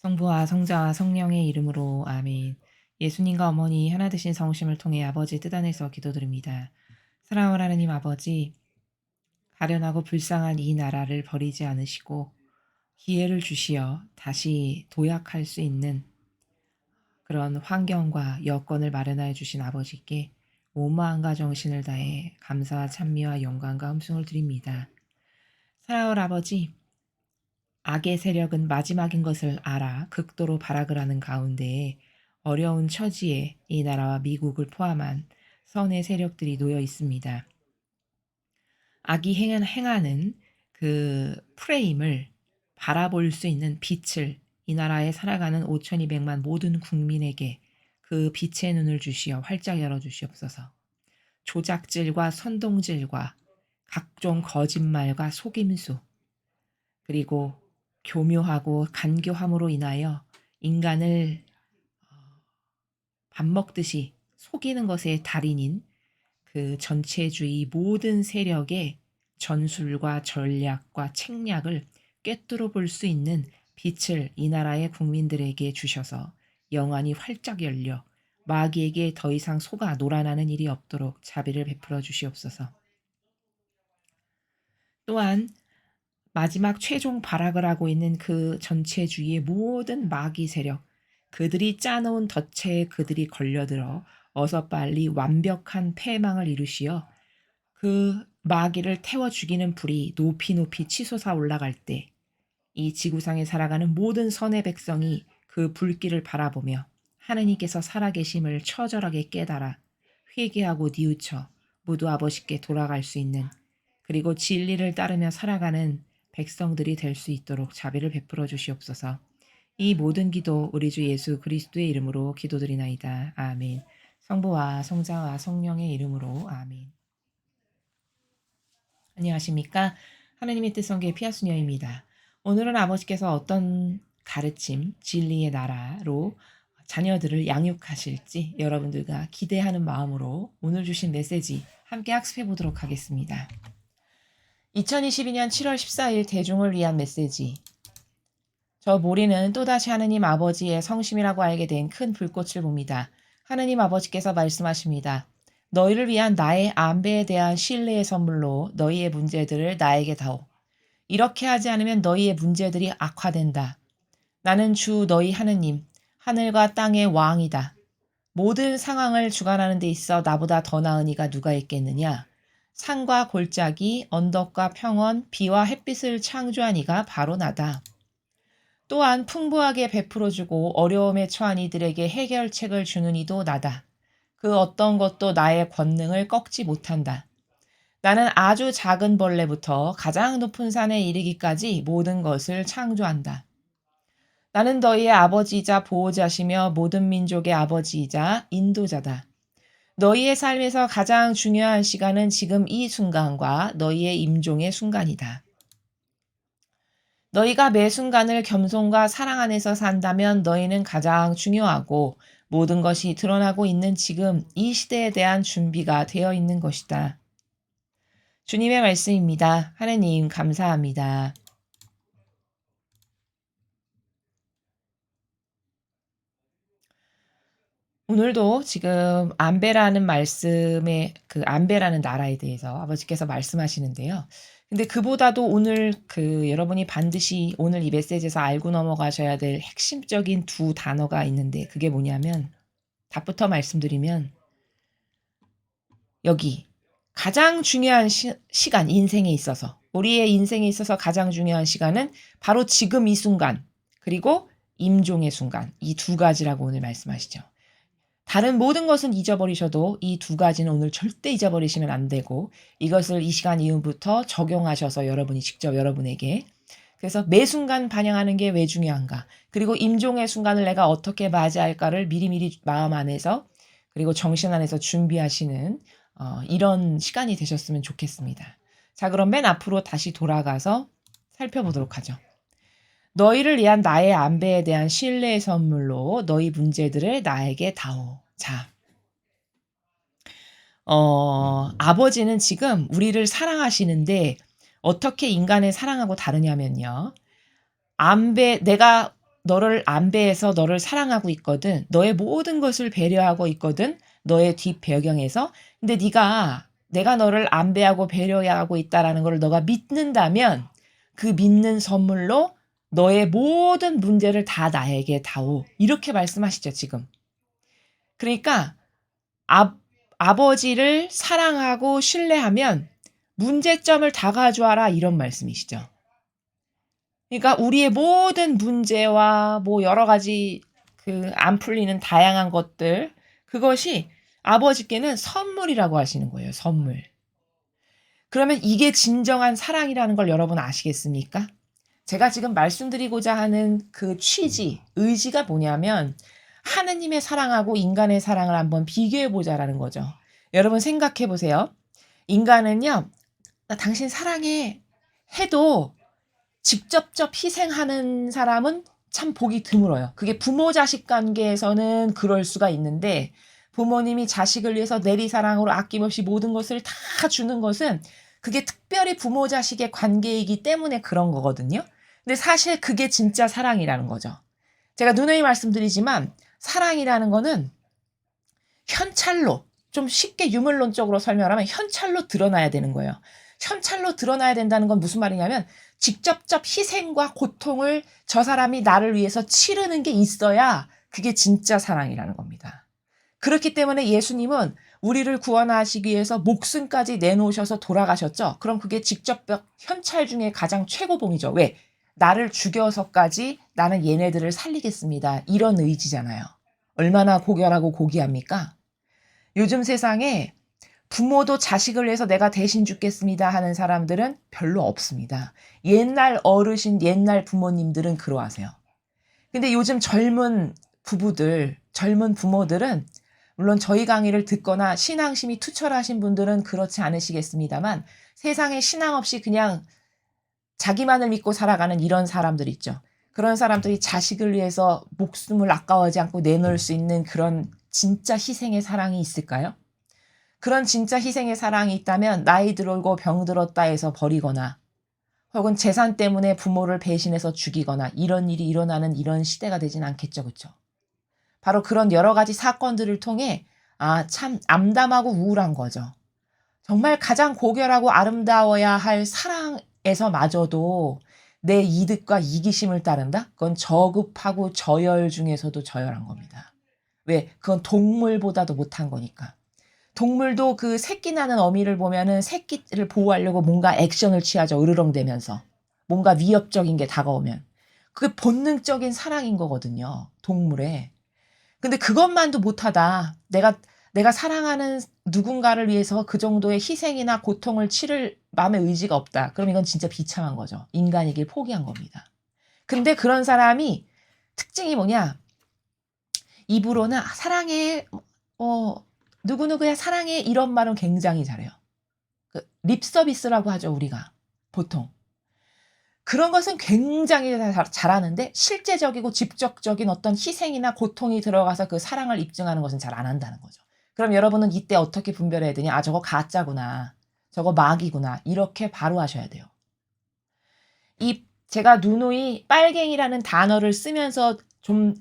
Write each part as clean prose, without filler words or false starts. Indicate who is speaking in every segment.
Speaker 1: 성부와 성자와 성령의 이름으로 아멘. 예수님과 어머니 하나 되신 성심을 통해 아버지의 뜻 안에서 기도드립니다. 사랑하는 하나님 아버지, 가련하고 불쌍한 이 나라를 버리지 않으시고 기회를 주시어 다시 도약할 수 있는 그런 환경과 여건을 마련하여 주신 아버지께 온 마음과 정신을 다해 감사와 찬미와 영광과 함성을 드립니다. 사랑하는 아버지, 악의 세력은 마지막인 것을 알아 극도로 발악을 하는 가운데에 어려운 처지에 이 나라와 미국을 포함한 선의 세력들이 놓여 있습니다. 악이 행하는 그 프레임을 바라볼 수 있는 빛을 이 나라에 살아가는 5,200만 모든 국민에게 그 빛의 눈을 주시어 활짝 열어주시옵소서. 조작질과 선동질과 각종 거짓말과 속임수, 그리고 교묘하고 간교함으로 인하여 인간을 밥 먹듯이 속이는 것의 달인인 그 전체주의 모든 세력의 전술과 전략과 책략을 꿰뚫어 볼 수 있는 빛을 이 나라의 국민들에게 주셔서 영안이 활짝 열려 마귀에게 더 이상 속아 놀아나는 일이 없도록 자비를 베풀어 주시옵소서. 또한 마지막 최종 발악을 하고 있는 그 전체주의의 모든 마귀 세력, 그들이 짜놓은 덫에 그들이 걸려들어 어서 빨리 완벽한 패망을 이루시어 그 마귀를 태워 죽이는 불이 높이 높이 치솟아 올라갈 때 이 지구상에 살아가는 모든 선의 백성이 그 불길을 바라보며 하느님께서 살아계심을 처절하게 깨달아 회개하고 뉘우쳐 모두 아버지께 돌아갈 수 있는, 그리고 진리를 따르며 살아가는 백성들이 될 수 있도록 자비를 베풀어 주시옵소서. 이 모든 기도 우리 주 예수 그리스도의 이름으로 기도드리나이다. 아멘. 성부와 성자와 성령의 이름으로 아멘. 안녕하십니까? 하나님의 뜻성계 피아수녀입니다. 오늘은 아버지께서 어떤 가르침, 진리의 나라로 자녀들을 양육하실지 여러분들과 기대하는 마음으로 오늘 주신 메시지 함께 학습해 보도록 하겠습니다. 2022년 7월 14일 대중을 위한 메시지. 저 모리는 또다시 하느님 아버지의 성심이라고 알게 된 큰 불꽃을 봅니다. 하느님 아버지께서 말씀하십니다. 너희를 위한 나의 안배에 대한 신뢰의 선물로 너희의 문제들을 나에게 다오. 이렇게 하지 않으면 너희의 문제들이 악화된다. 나는 주 너희 하느님, 하늘과 땅의 왕이다. 모든 상황을 주관하는 데 있어 나보다 더 나은 이가 누가 있겠느냐. 산과 골짜기, 언덕과 평원, 비와 햇빛을 창조한 이가 바로 나다. 또한 풍부하게 베풀어주고 어려움에 처한 이들에게 해결책을 주는 이도 나다. 그 어떤 것도 나의 권능을 꺾지 못한다. 나는 아주 작은 벌레부터 가장 높은 산에 이르기까지 모든 것을 창조한다. 나는 너희의 아버지이자 보호자시며 모든 민족의 아버지이자 인도자다. 너희의 삶에서 가장 중요한 시간은 지금 이 순간과 너희의 임종의 순간이다. 너희가 매 순간을 겸손과 사랑 안에서 산다면 너희는 가장 중요하고 모든 것이 드러나고 있는 지금 이 시대에 대한 준비가 되어 있는 것이다. 주님의 말씀입니다. 하느님 감사합니다. 오늘도 지금 안배라는 말씀에 그 안배라는 나라에 대해서 아버지께서 말씀하시는데요. 근데 그보다도 오늘 여러분이 반드시 오늘 이 메시지에서 알고 넘어가셔야 될 핵심적인 두 단어가 있는데 그게 뭐냐면 답부터 말씀드리면 여기 가장 중요한 시간 인생에 있어서 우리의 인생에 있어서 가장 중요한 시간은 바로 지금 이 순간 그리고 임종의 순간 이 두 가지라고 오늘 말씀하시죠. 다른 모든 것은 잊어버리셔도 이 두 가지는 오늘 절대 잊어버리시면 안 되고 이것을 이 시간 이후부터 적용하셔서 여러분이 직접 여러분에게 그래서 매 순간 반영하는 게 왜 중요한가 그리고 임종의 순간을 내가 어떻게 맞이할까를 미리미리 마음 안에서 그리고 정신 안에서 준비하시는 이런 시간이 되셨으면 좋겠습니다. 자, 그럼 맨 앞으로 다시 돌아가서 살펴보도록 하죠. 너희를 위한 나의 안배에 대한 신뢰의 선물로 너희 문제들을 나에게 다오. 자, 아버지는 지금 우리를 사랑하시는데 어떻게 인간을 사랑하고 다르냐면요. 내가 너를 안배해서 너를 사랑하고 있거든. 너의 모든 것을 배려하고 있거든. 너의 뒷 배경에서. 근데 내가 너를 안배하고 배려하고 있다라는 걸 너가 믿는다면 그 믿는 선물로 너의 모든 문제를 다 나에게 다오. 이렇게 말씀하시죠, 지금. 그러니까 아버지를 사랑하고 신뢰하면 문제점을 다 가져와라 이런 말씀이시죠. 그러니까 우리의 모든 문제와 뭐 여러 가지 그 안 풀리는 다양한 것들 그것이 아버지께는 선물이라고 하시는 거예요. 선물. 그러면 이게 진정한 사랑이라는 걸 여러분 아시겠습니까? 제가 지금 말씀드리고자 하는 그 취지, 의지가 뭐냐면 하느님의 사랑하고 인간의 사랑을 한번 비교해 보자라는 거죠. 여러분 생각해 보세요. 인간은요. 나 당신 사랑해 해도 직접적 희생하는 사람은 참 보기 드물어요. 그게 부모 자식 관계에서는 그럴 수가 있는데 부모님이 자식을 위해서 내리사랑으로 아낌없이 모든 것을 다 주는 것은 그게 특별히 부모 자식의 관계이기 때문에 그런 거거든요. 근데 사실 그게 진짜 사랑이라는 거죠. 제가 누누이 말씀드리지만 사랑이라는 거는 현찰로 좀 쉽게 유물론적으로 설명하면 현찰로 드러나야 되는 거예요. 현찰로 드러나야 된다는 건 무슨 말이냐면 직접적 희생과 고통을 저 사람이 나를 위해서 치르는 게 있어야 그게 진짜 사랑이라는 겁니다. 그렇기 때문에 예수님은 우리를 구원하시기 위해서 목숨까지 내놓으셔서 돌아가셨죠. 그럼 그게 직접적 현찰 중에 가장 최고봉이죠. 왜? 나를 죽여서까지 나는 얘네들을 살리겠습니다. 이런 의지잖아요. 얼마나 고결하고 고귀합니까? 요즘 세상에 부모도 자식을 위해서 내가 대신 죽겠습니다 하는 사람들은 별로 없습니다. 옛날 어르신, 옛날 부모님들은 그러하세요. 근데 요즘 젊은 부부들, 젊은 부모들은 물론 저희 강의를 듣거나 신앙심이 투철하신 분들은 그렇지 않으시겠습니다만 세상에 신앙 없이 그냥 자기만을 믿고 살아가는 이런 사람들 있죠. 그런 사람들이 자식을 위해서 목숨을 아까워하지 않고 내놓을 수 있는 그런 진짜 희생의 사랑이 있을까요? 그런 진짜 희생의 사랑이 있다면 나이 들고 병 들었다 해서 버리거나 혹은 재산 때문에 부모를 배신해서 죽이거나 이런 일이 일어나는 이런 시대가 되진 않겠죠. 그렇죠? 바로 그런 여러 가지 사건들을 통해 참 암담하고 우울한 거죠. 정말 가장 고결하고 아름다워야 할 사랑에서마저도 내 이득과 이기심을 따른다? 그건 저급하고 저열 중에서도 저열한 겁니다. 왜? 그건 동물보다도 못한 거니까. 동물도 그 새끼 나는 어미를 보면은 새끼를 보호하려고 뭔가 액션을 취하죠. 으르렁대면서. 뭔가 위협적인 게 다가오면. 그게 본능적인 사랑인 거거든요. 동물의. 근데 그것만도 못하다. 내가 사랑하는 누군가를 위해서 그 정도의 희생이나 고통을 치를 마음의 의지가 없다. 그럼 이건 진짜 비참한 거죠. 인간이길 포기한 겁니다. 근데 그런 사람이 특징이 뭐냐? 입으로는 사랑해, 누구누구야 사랑해 이런 말은 굉장히 잘해요. 립 서비스라고 하죠, 우리가. 보통. 그런 것은 굉장히 잘하는데 실제적이고 직접적인 어떤 희생이나 고통이 들어가서 그 사랑을 입증하는 것은 잘 안 한다는 거죠. 그럼 여러분은 이때 어떻게 분별해야 되냐? 저거 가짜구나. 저거 마귀구나. 이렇게 바로 하셔야 돼요. 제가 누누이 빨갱이라는 단어를 쓰면서 좀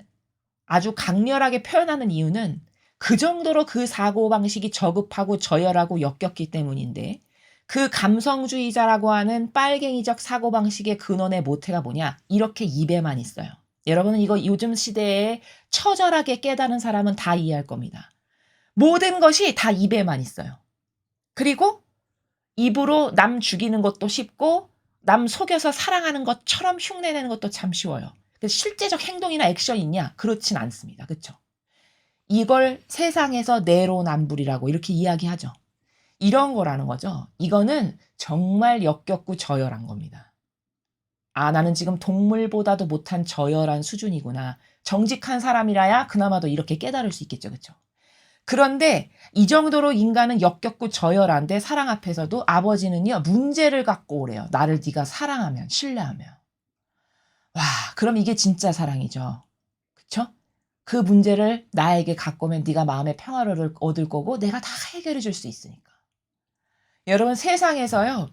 Speaker 1: 아주 강렬하게 표현하는 이유는 그 정도로 그 사고방식이 저급하고 저열하고 역겹기 때문인데 그 감성주의자라고 하는 빨갱이적 사고방식의 근원의 모태가 뭐냐? 이렇게 입에만 있어요. 여러분은 이거 요즘 시대에 처절하게 깨달은 사람은 다 이해할 겁니다. 모든 것이 다 입에만 있어요. 그리고 입으로 남 죽이는 것도 쉽고 남 속여서 사랑하는 것처럼 흉내내는 것도 참 쉬워요. 실제적 행동이나 액션이 있냐? 그렇진 않습니다. 그렇죠? 이걸 세상에서 내로남불이라고 이렇게 이야기하죠. 이런 거라는 거죠. 이거는 정말 역겹고 저열한 겁니다. 나는 지금 동물보다도 못한 저열한 수준이구나. 정직한 사람이라야 그나마도 이렇게 깨달을 수 있겠죠. 그렇죠? 그런데 이 정도로 인간은 역겹고 저열한데 사랑 앞에서도 아버지는요. 문제를 갖고 오래요. 나를 네가 사랑하면, 신뢰하면. 와, 그럼 이게 진짜 사랑이죠. 그쵸? 그 문제를 나에게 갖고 오면 네가 마음의 평화를 얻을 거고 내가 다 해결해 줄 수 있으니까. 여러분 세상에서요.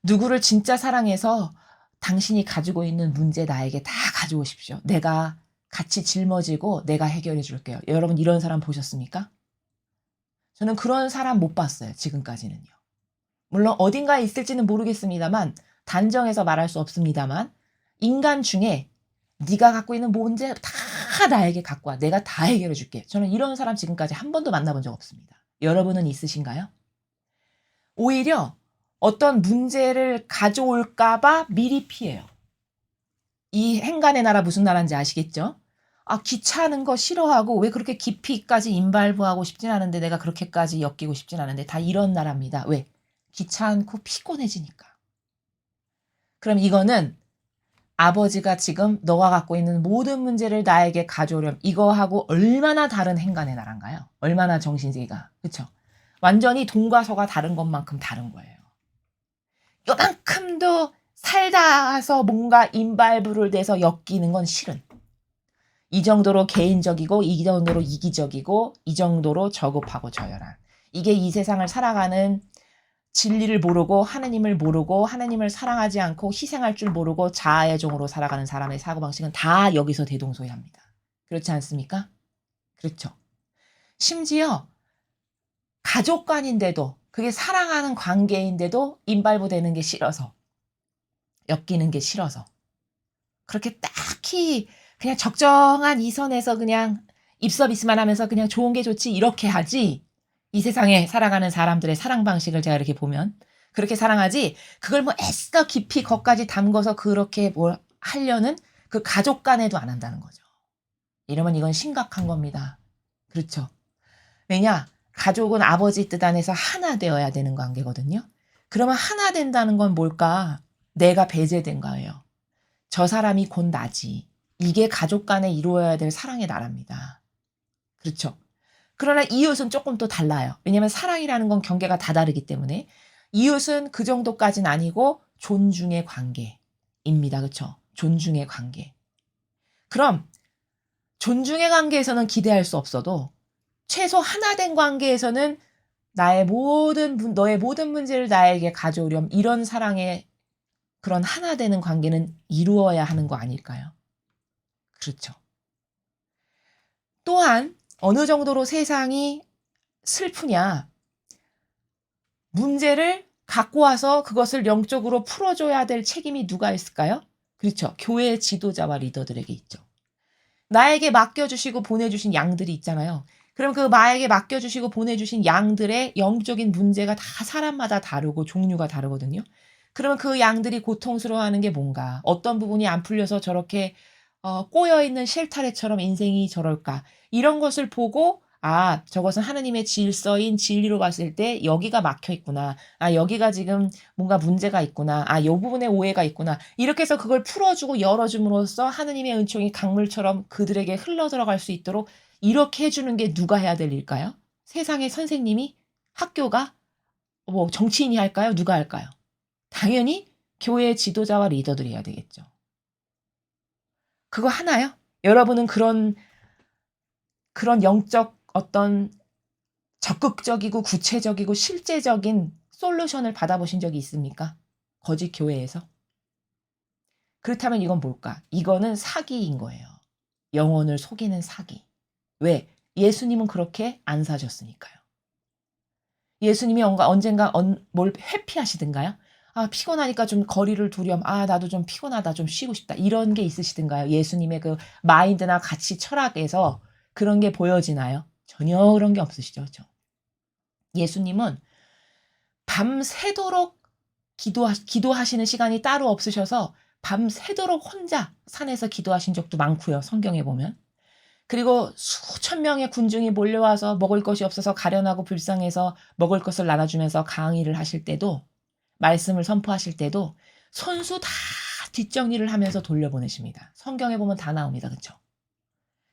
Speaker 1: 누구를 진짜 사랑해서 당신이 가지고 있는 문제 나에게 다 가져오십시오. 내가 같이 짊어지고 내가 해결해 줄게요. 여러분 이런 사람 보셨습니까? 저는 그런 사람 못 봤어요. 지금까지는요. 물론 어딘가에 있을지는 모르겠습니다만 단정해서 말할 수 없습니다만 인간 중에 네가 갖고 있는 문제 다 나에게 갖고 와. 내가 다 해결해 줄게. 저는 이런 사람 지금까지 한 번도 만나본 적 없습니다. 여러분은 있으신가요? 오히려 어떤 문제를 가져올까 봐 미리 피해요. 이 행간의 나라 무슨 나라인지 아시겠죠? 아, 귀찮은 거 싫어하고 왜 그렇게 깊이까지 인발부하고 싶진 않은데 내가 그렇게까지 엮이고 싶진 않은데 다 이런 나라입니다. 왜? 귀찮고 피곤해지니까. 그럼 이거는 아버지가 지금 너가 갖고 있는 모든 문제를 나에게 가져오렴. 이거하고 얼마나 다른 행간의 나라인가요? 얼마나 정신세계가. 그쵸? 완전히 동과 서가 다른 것만큼 다른 거예요. 요만큼도 살다가서 뭔가 인발부를 대서 엮이는 건 싫은. 이 정도로 개인적이고 이 정도로 이기적이고 이 정도로 저급하고 저열한. 이게 이 세상을 살아가는 진리를 모르고 하나님을 모르고 하나님을 사랑하지 않고 희생할 줄 모르고 자아의 종으로 살아가는 사람의 사고방식은 다 여기서 대동소이합니다. 그렇지 않습니까? 그렇죠. 심지어 가족관인데도 그게 사랑하는 관계인데도 인발부되는 게 싫어서 엮이는 게 싫어서 그렇게 딱히 그냥 적정한 이 선에서 그냥 입서비스만 하면서 그냥 좋은 게 좋지 이렇게 하지 이 세상에 살아가는 사람들의 사랑 방식을 제가 이렇게 보면 그렇게 사랑하지 그걸 뭐 애써 깊이 거기까지 담궈서 그렇게 뭘 하려는 그 가족 간에도 안 한다는 거죠. 이러면 이건 심각한 겁니다. 그렇죠. 왜냐? 가족은 아버지 뜻 안에서 하나 되어야 되는 관계거든요. 그러면 하나 된다는 건 뭘까? 내가 배제된 거예요. 저 사람이 곧 나지. 이게 가족 간에 이루어야 될 사랑의 나라입니다. 그렇죠. 그러나 이웃은 조금 또 달라요. 왜냐하면 사랑이라는 건 경계가 다 다르기 때문에 이웃은 그 정도까지는 아니고 존중의 관계입니다. 그렇죠. 존중의 관계. 그럼 존중의 관계에서는 기대할 수 없어도 최소 하나 된 관계에서는 너의 모든 문제를 나에게 가져오렴. 이런 사랑의 그런 하나 되는 관계는 이루어야 하는 거 아닐까요? 그렇죠. 또한 어느 정도로 세상이 슬프냐. 문제를 갖고 와서 그것을 영적으로 풀어줘야 될 책임이 누가 있을까요? 그렇죠. 교회의 지도자와 리더들에게 있죠. 나에게 맡겨주시고 보내주신 양들이 있잖아요. 그럼 그 나에게 맡겨주시고 보내주신 양들의 영적인 문제가 다 사람마다 다르고 종류가 다르거든요. 그러면 그 양들이 고통스러워하는 게 뭔가 어떤 부분이 안 풀려서 저렇게 꼬여있는 실타래처럼 인생이 저럴까 이런 것을 보고 아 저것은 하나님의 질서인 진리로 봤을 때 여기가 막혀있구나. 아 여기가 지금 뭔가 문제가 있구나. 아 이 부분에 오해가 있구나. 이렇게 해서 그걸 풀어주고 열어줌으로써 하나님의 은총이 강물처럼 그들에게 흘러들어갈 수 있도록 이렇게 해주는 게 누가 해야 될 일일까요? 세상의 선생님이? 학교가? 뭐 정치인이 할까요? 누가 할까요? 당연히 교회의 지도자와 리더들이 해야 되겠죠. 그거 하나요? 여러분은 그런 영적 어떤 적극적이고 구체적이고 실제적인 솔루션을 받아보신 적이 있습니까? 거짓 교회에서? 그렇다면 이건 뭘까? 이거는 사기인 거예요. 영혼을 속이는 사기. 왜? 예수님은 그렇게 안 사셨으니까요. 예수님이 언젠가 뭘 회피하시든가요? 아, 피곤하니까 좀 거리를 두렴. 아, 나도 좀 피곤하다. 좀 쉬고 싶다. 이런 게 있으시든가요? 예수님의 그 마인드나 가치 철학에서 그런 게 보여지나요? 전혀 그런 게 없으시죠. 그렇죠? 예수님은 밤새도록 기도하시는 시간이 따로 없으셔서 밤새도록 혼자 산에서 기도하신 적도 많고요. 성경에 보면. 그리고 수천 명의 군중이 몰려와서 먹을 것이 없어서 가련하고 불쌍해서 먹을 것을 나눠주면서 강의를 하실 때도 말씀을 선포하실 때도 손수 다 뒷정리를 하면서 돌려보내십니다. 성경에 보면 다 나옵니다. 그렇죠?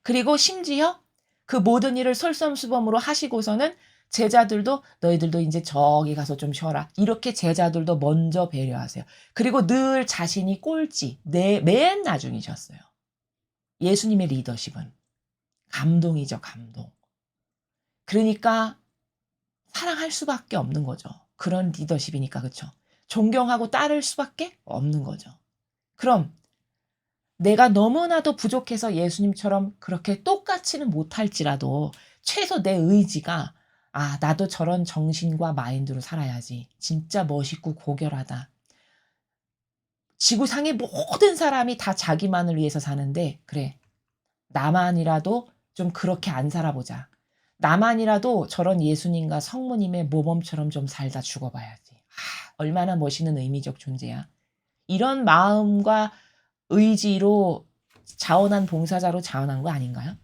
Speaker 1: 그리고 심지어 그 모든 일을 솔선수범으로 하시고서는 제자들도 너희들도 이제 저기 가서 좀 쉬어라. 이렇게 제자들도 먼저 배려하세요. 그리고 늘 자신이 꼴찌, 맨 나중이셨어요. 예수님의 리더십은. 감동이죠, 감동. 그러니까 사랑할 수밖에 없는 거죠. 그런 리더십이니까, 그렇죠? 존경하고 따를 수밖에 없는 거죠. 그럼 내가 너무나도 부족해서 예수님처럼 그렇게 똑같이는 못할지라도 최소 내 의지가 나도 저런 정신과 마인드로 살아야지. 진짜 멋있고 고결하다. 지구상의 모든 사람이 다 자기만을 위해서 사는데 그래. 나만이라도 좀 그렇게 안 살아보자. 나만이라도 저런 예수님과 성모님의 모범처럼 좀 살다 죽어봐야지. 얼마나 멋있는 의미적 존재야. 이런 마음과 의지로 자원한 봉사자로 자원한 거 아닌가요?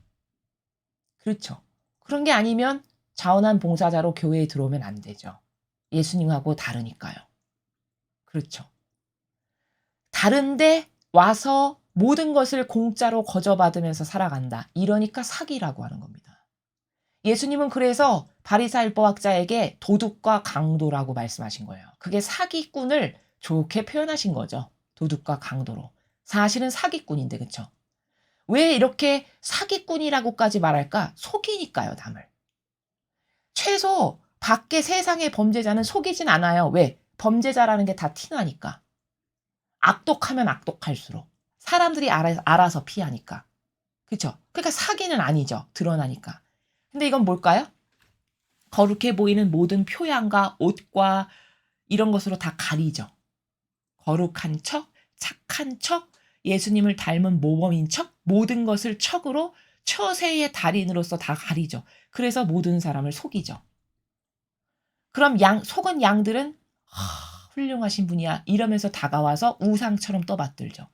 Speaker 1: 그렇죠. 그런 게 아니면 자원한 봉사자로 교회에 들어오면 안 되죠. 예수님하고 다르니까요. 그렇죠. 다른데 와서 모든 것을 공짜로 거저받으면서 살아간다. 이러니까 사기라고 하는 겁니다. 예수님은 그래서 바리사일법학자에게 도둑과 강도라고 말씀하신 거예요. 그게 사기꾼을 좋게 표현하신 거죠. 도둑과 강도로. 사실은 사기꾼인데 그쵸? 왜 이렇게 사기꾼이라고까지 말할까? 속이니까요, 남을. 최소 밖에 세상의 범죄자는 속이진 않아요. 왜? 범죄자라는 게 다 티나니까. 악독하면 악독할수록. 사람들이 알아서 피하니까. 그쵸? 그러니까 사기는 아니죠. 드러나니까. 근데 이건 뭘까요? 거룩해 보이는 모든 표양과 옷과 이런 것으로 다 가리죠. 거룩한 척, 착한 척, 예수님을 닮은 모범인 척, 모든 것을 척으로 처세의 달인으로서 다 가리죠. 그래서 모든 사람을 속이죠. 그럼 속은 양들은 훌륭하신 분이야 이러면서 다가와서 우상처럼 떠받들죠.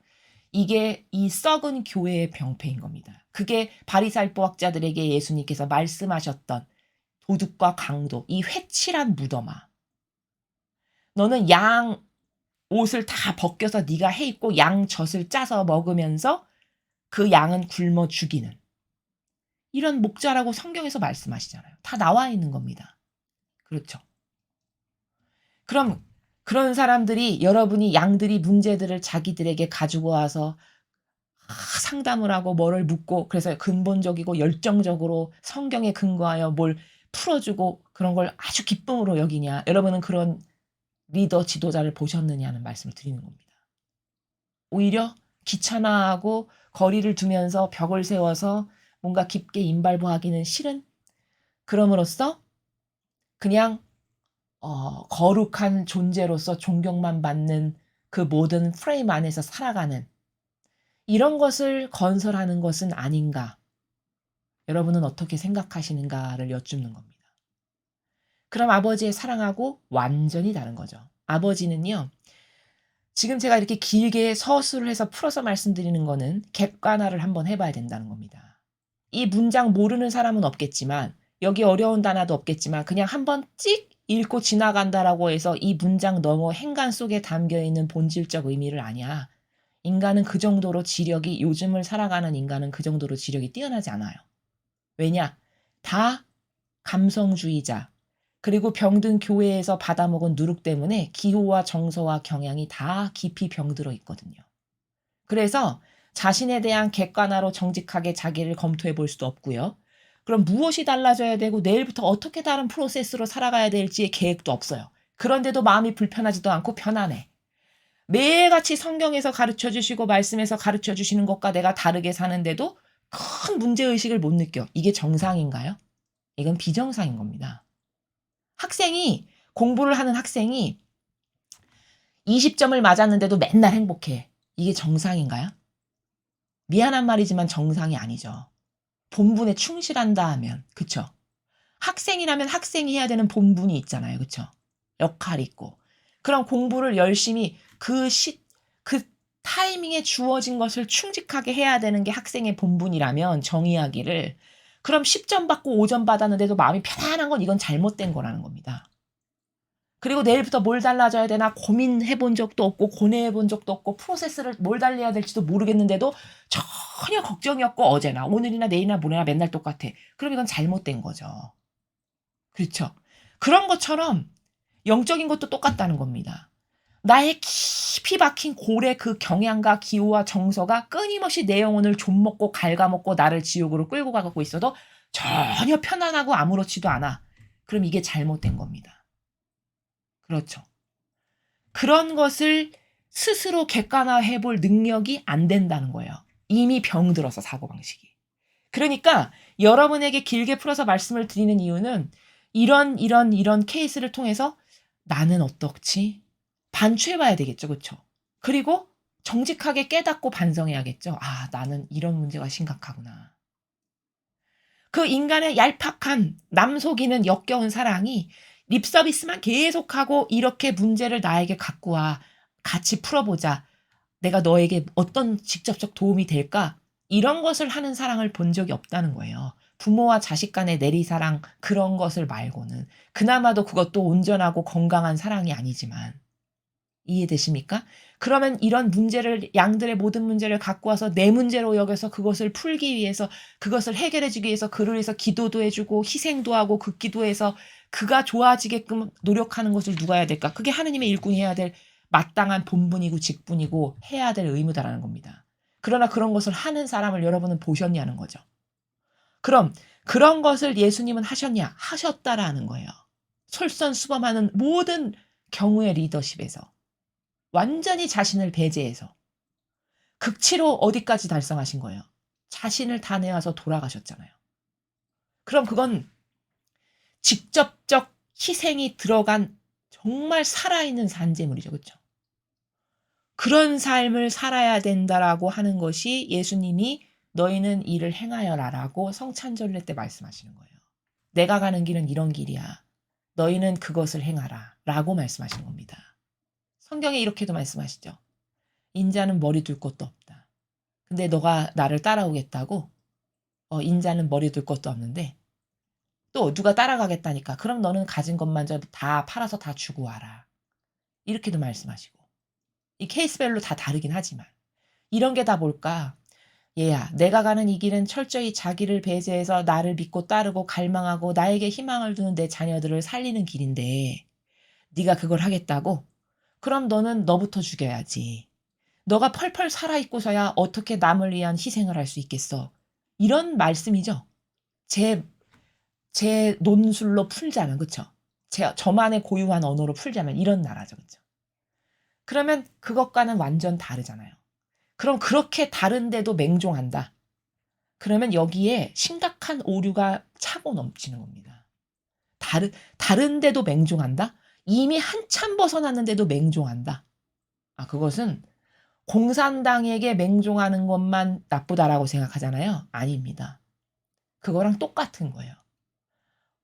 Speaker 1: 이게 이 썩은 교회의 병폐인 겁니다. 그게 바리사이법학자들에게 예수님께서 말씀하셨던 도둑과 강도, 이 회칠한 무덤아. 너는 양 옷을 다 벗겨서 네가 해 입고 양 젖을 짜서 먹으면서 그 양은 굶어 죽이는 이런 목자라고 성경에서 말씀하시잖아요. 다 나와 있는 겁니다. 그렇죠. 그럼 그런 사람들이 여러분이 양들이 문제들을 자기들에게 가지고 와서 상담을 하고 뭐를 묻고 그래서 근본적이고 열정적으로 성경에 근거하여 뭘 풀어주고 그런 걸 아주 기쁨으로 여기냐. 여러분은 그런 리더 지도자를 보셨느냐는 말씀을 드리는 겁니다. 오히려 귀찮아하고 거리를 두면서 벽을 세워서 뭔가 깊게 임발부하기는 싫은 그럼으로써 그냥 거룩한 존재로서 존경만 받는 그 모든 프레임 안에서 살아가는 이런 것을 건설하는 것은 아닌가. 여러분은 어떻게 생각하시는가를 여쭙는 겁니다. 그럼 아버지의 사랑하고 완전히 다른 거죠. 아버지는요. 지금 제가 이렇게 길게 서술을 해서 풀어서 말씀드리는 거는 객관화를 한번 해봐야 된다는 겁니다. 이 문장 모르는 사람은 없겠지만 여기 어려운 단어도 없겠지만 그냥 한번 찍 읽고 지나간다라고 해서 이 문장 너머 행간 속에 담겨있는 본질적 의미를 아냐. 인간은 그 정도로 지력이 요즘을 살아가는 인간은 그 정도로 지력이 뛰어나지 않아요. 왜냐? 다 감성주의자 그리고 병든 교회에서 받아먹은 누룩 때문에 기호와 정서와 경향이 다 깊이 병들어 있거든요. 그래서 자신에 대한 객관화로 정직하게 자기를 검토해 볼 수도 없고요. 그럼 무엇이 달라져야 되고 내일부터 어떻게 다른 프로세스로 살아가야 될지의 계획도 없어요. 그런데도 마음이 불편하지도 않고 편안해. 매일같이 성경에서 가르쳐 주시고 말씀에서 가르쳐 주시는 것과 내가 다르게 사는데도 큰 문제의식을 못 느껴. 이게 정상인가요? 이건 비정상인 겁니다. 공부를 하는 학생이 20점을 맞았는데도 맨날 행복해. 이게 정상인가요? 미안한 말이지만 정상이 아니죠. 본분에 충실한다 하면, 그쵸? 학생이라면 학생이 해야 되는 본분이 있잖아요. 그쵸? 역할이 있고. 그럼 공부를 열심히 그 타이밍에 주어진 것을 충직하게 해야 되는 게 학생의 본분이라면 정의하기를 그럼 10점 받고 5점 받았는데도 마음이 편안한 건 이건 잘못된 거라는 겁니다. 그리고 내일부터 뭘 달라져야 되나 고민해 본 적도 없고 고뇌해 본 적도 없고 프로세스를 뭘 달려야 될지도 모르겠는데도 전혀 걱정이 없고 어제나 오늘이나 내일이나 모레나 맨날 똑같아. 그럼 이건 잘못된 거죠. 그렇죠? 그런 것처럼 영적인 것도 똑같다는 겁니다. 나의 깊이 박힌 골의 그 경향과 기호와 정서가 끊임없이 내 영혼을 좀먹고 갉아먹고 나를 지옥으로 끌고 가고 있어도 전혀 편안하고 아무렇지도 않아. 그럼 이게 잘못된 겁니다. 그렇죠. 그런 것을 스스로 객관화해 볼 능력이 안 된다는 거예요. 이미 병들어서 사고방식이. 그러니까 여러분에게 길게 풀어서 말씀을 드리는 이유는 이런 케이스를 통해서 나는 어떻지? 반추해 봐야 되겠죠. 그쵸? 그리고 정직하게 깨닫고 반성해야겠죠. 아, 나는 이런 문제가 심각하구나. 그 인간의 얄팍한 남 속이는 역겨운 사랑이 립 서비스만 계속하고 이렇게 문제를 나에게 갖고 와. 같이 풀어보자. 내가 너에게 어떤 직접적 도움이 될까? 이런 것을 하는 사랑을 본 적이 없다는 거예요. 부모와 자식 간의 내리사랑 그런 것을 말고는. 그나마도 그것도 온전하고 건강한 사랑이 아니지만. 이해되십니까? 그러면 이런 문제를 양들의 모든 문제를 갖고 와서 내 문제로 여겨서 그것을 풀기 위해서 그것을 해결해 주기 위해서 그를 위해서 기도도 해 주고 희생도 하고 극기도 해서 그가 좋아지게끔 노력하는 것을 누가 해야 될까? 그게 하느님의 일꾼이 해야 될 마땅한 본분이고 직분이고 해야 될 의무다라는 겁니다. 그러나 그런 것을 하는 사람을 여러분은 보셨냐는 거죠. 그럼 그런 것을 예수님은 하셨냐? 하셨다라는 거예요. 솔선수범하는 모든 경우의 리더십에서. 완전히 자신을 배제해서 극치로 어디까지 달성하신 거예요? 자신을 다 내어서 돌아가셨잖아요. 그럼 그건 직접적 희생이 들어간 정말 살아있는 산재물이죠. 그렇죠? 그런 삶을 살아야 된다라고 하는 것이 예수님이 너희는 이를 행하여라라고 성찬절례 때 말씀하시는 거예요. 내가 가는 길은 이런 길이야. 너희는 그것을 행하라 라고 말씀하시는 겁니다. 성경에 이렇게도 말씀하시죠. 인자는 머리 둘 곳도 없다. 근데 너가 나를 따라오겠다고? 인자는 머리 둘 곳도 없는데 또 누가 따라가겠다니까. 그럼 너는 가진 것만저 다 팔아서 다 주고 와라. 이렇게도 말씀하시고. 이 케이스별로 다 다르긴 하지만 이런 게 다 뭘까? 얘야, 내가 가는 이 길은 철저히 자기를 배제해서 나를 믿고 따르고 갈망하고 나에게 희망을 두는 내 자녀들을 살리는 길인데 네가 그걸 하겠다고? 그럼 너는 너부터 죽여야지. 너가 펄펄 살아있고서야 어떻게 남을 위한 희생을 할 수 있겠어. 이런 말씀이죠. 제 논술로 풀자면, 그쵸? 저만의 고유한 언어로 풀자면 이런 나라죠. 그쵸? 그러면 그것과는 완전 다르잖아요. 그럼 그렇게 다른데도 맹종한다. 그러면 여기에 심각한 오류가 차고 넘치는 겁니다. 다른데도 맹종한다? 이미 한참 벗어났는데도 맹종한다. 아, 그것은 공산당에게 맹종하는 것만 나쁘다라고 생각하잖아요. 아닙니다. 그거랑 똑같은 거예요.